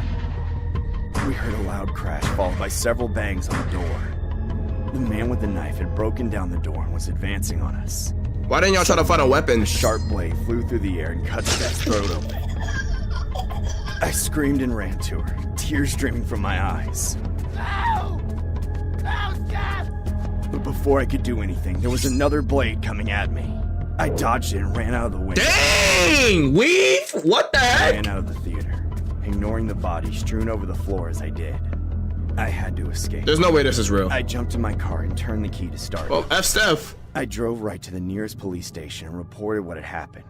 We heard a loud crash followed by several bangs on the door. The man with the knife had broken down the door and was advancing on us. Why didn't y'all try to find a weapon? A sharp blade flew through the air and cut Steph's throat open. I screamed and ran to her, tears streaming from my eyes. No! No, Steph! But before I could do anything, there was another blade coming at me. I dodged it and ran out of the window. Dang! Weave? What the heck? I ran out of the theater, ignoring the body strewn over the floor as I did. I had to escape. There's no way this is real. I jumped in my car and turned the key to start. Well, F Steph. I drove right to the nearest police station and reported what had happened.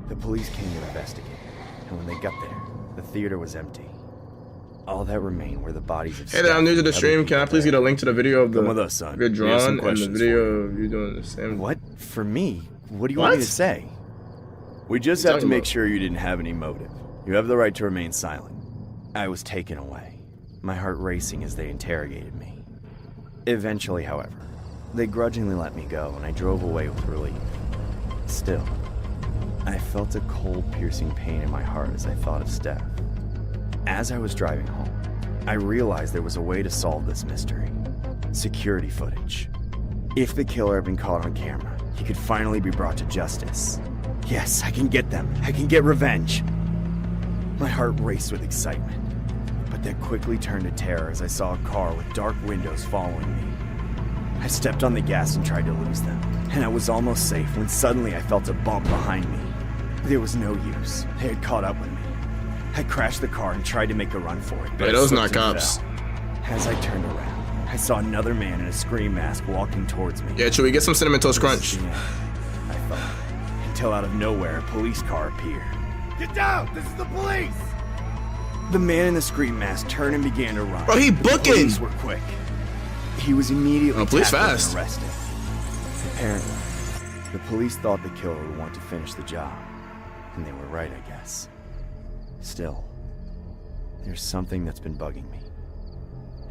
The police came to investigate, and when they got there, the theater was empty. All that remained were the bodies of. Hey there, I'm new to the stream. Can I please get a link to the video of the Come with us, son. good drawn and the video of you doing the same? What? For me? What do you want me to say? We just have to make sure you didn't have any motive. You have the right to remain silent. I was taken away, my heart racing as they interrogated me. Eventually, however, they grudgingly let me go and I drove away with relief. Still, I felt a cold, piercing pain in my heart as I thought of Steph. As I was driving home, I realized there was a way to solve this mystery. Security footage. If the killer had been caught on camera, he could finally be brought to justice. Yes, I can get them. I can get revenge. My heart raced with excitement, but that quickly turned to terror as I saw a car with dark windows following me. I stepped on the gas and tried to lose them, and I was almost safe when suddenly I felt a bump behind me. There was no use. They had caught up with me. I crashed the car and tried to make a run for it. Hey, those not cops. As I turned around, I saw another man in a scream mask walking towards me. Yeah, Chewie, get some Cinnamon Toast Crunch. I thought, until out of nowhere, a police car appeared. Get down! This is the police! The man in the scream mask turned and began to run. Bro, he booking! The police were quick. He was immediately police tackled fast. and arrested. Apparently, the police thought the killer would want to finish the job. And they were right, I guess. Still, there's something that's been bugging me.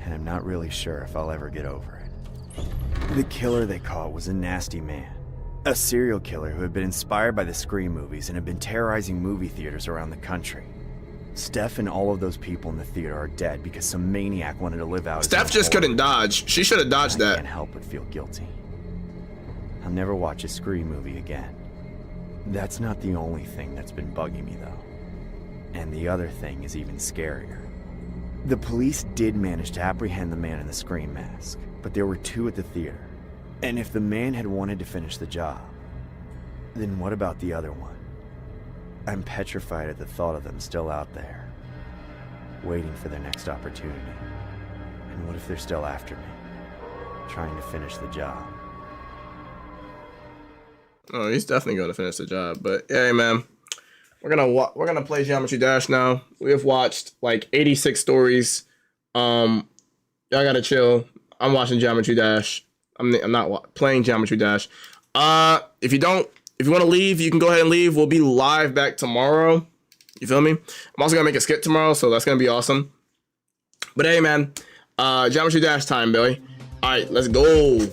And I'm not really sure if I'll ever get over it. The killer they caught was a nasty man. A serial killer who had been inspired by the Scream movies and had been terrorizing movie theaters around the country. Steph and all of those people in the theater are dead because some maniac wanted to live out. Steph just couldn't dodge. She should have dodged that. I can't help but feel guilty. I'll never watch a Scream movie again. That's not the only thing that's been bugging me, though. And the other thing is even scarier. The police did manage to apprehend the man in the Scream mask, but there were two at the theater. And if the man had wanted to finish the job, then what about the other one? I'm petrified at the thought of them still out there, waiting for their next opportunity. And what if they're still after me, trying to finish the job? Oh, he's definitely going to finish the job. But yeah, man, we're gonna play Geometry Dash now. We have watched like 86 stories. Y'all gotta chill. I'm watching Geometry Dash. I'm not playing Geometry Dash. If you want to leave, you can go ahead and leave. We'll be live back tomorrow. You feel me? I'm also gonna make a skit tomorrow, so that's gonna be awesome. But hey, man, Geometry Dash time, Billy. All right, let's go.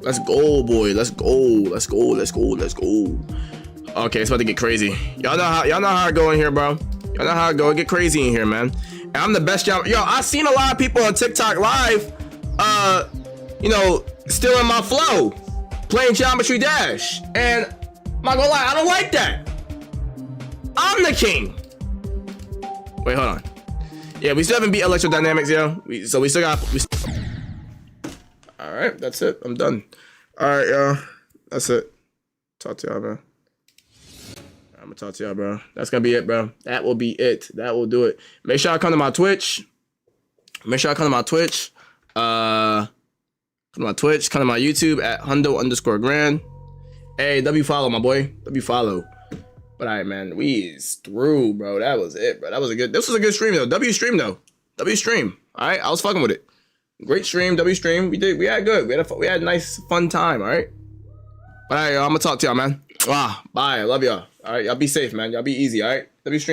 Let's go, boy. Let's go. Let's go. Let's go. Let's go. Okay, it's about to get crazy. Y'all know how it go in here, bro. Y'all know how it go. It get crazy in here, man. And I'm the best job. Yo, I seen a lot of people on TikTok live, you know, stealing my flow, playing Geometry Dash. And I'm not gonna lie, I don't like that. I'm the king. Wait, hold on. Yeah, we still haven't beat Electrodynamics, yo. So we still got. All right, that's it. I'm done. All right, y'all. That's it. Talk to y'all, man. I'm gonna talk to y'all, bro. That's gonna be it, bro. That will be it. That will do it. Make sure I come to my Twitch. Come to my YouTube at Hundo_grand. Hey, W follow, my boy. W follow. But all right, man. We is through, bro. That was it, bro. This was a good stream, though. W stream. All right, I was fucking with it. Great stream, W stream. We had good. We had a nice, fun time, all right? But all right, y'all, I'm gonna talk to y'all, man. Bye. I love y'all. All right, y'all be safe, man. Y'all be easy, all right? W stream.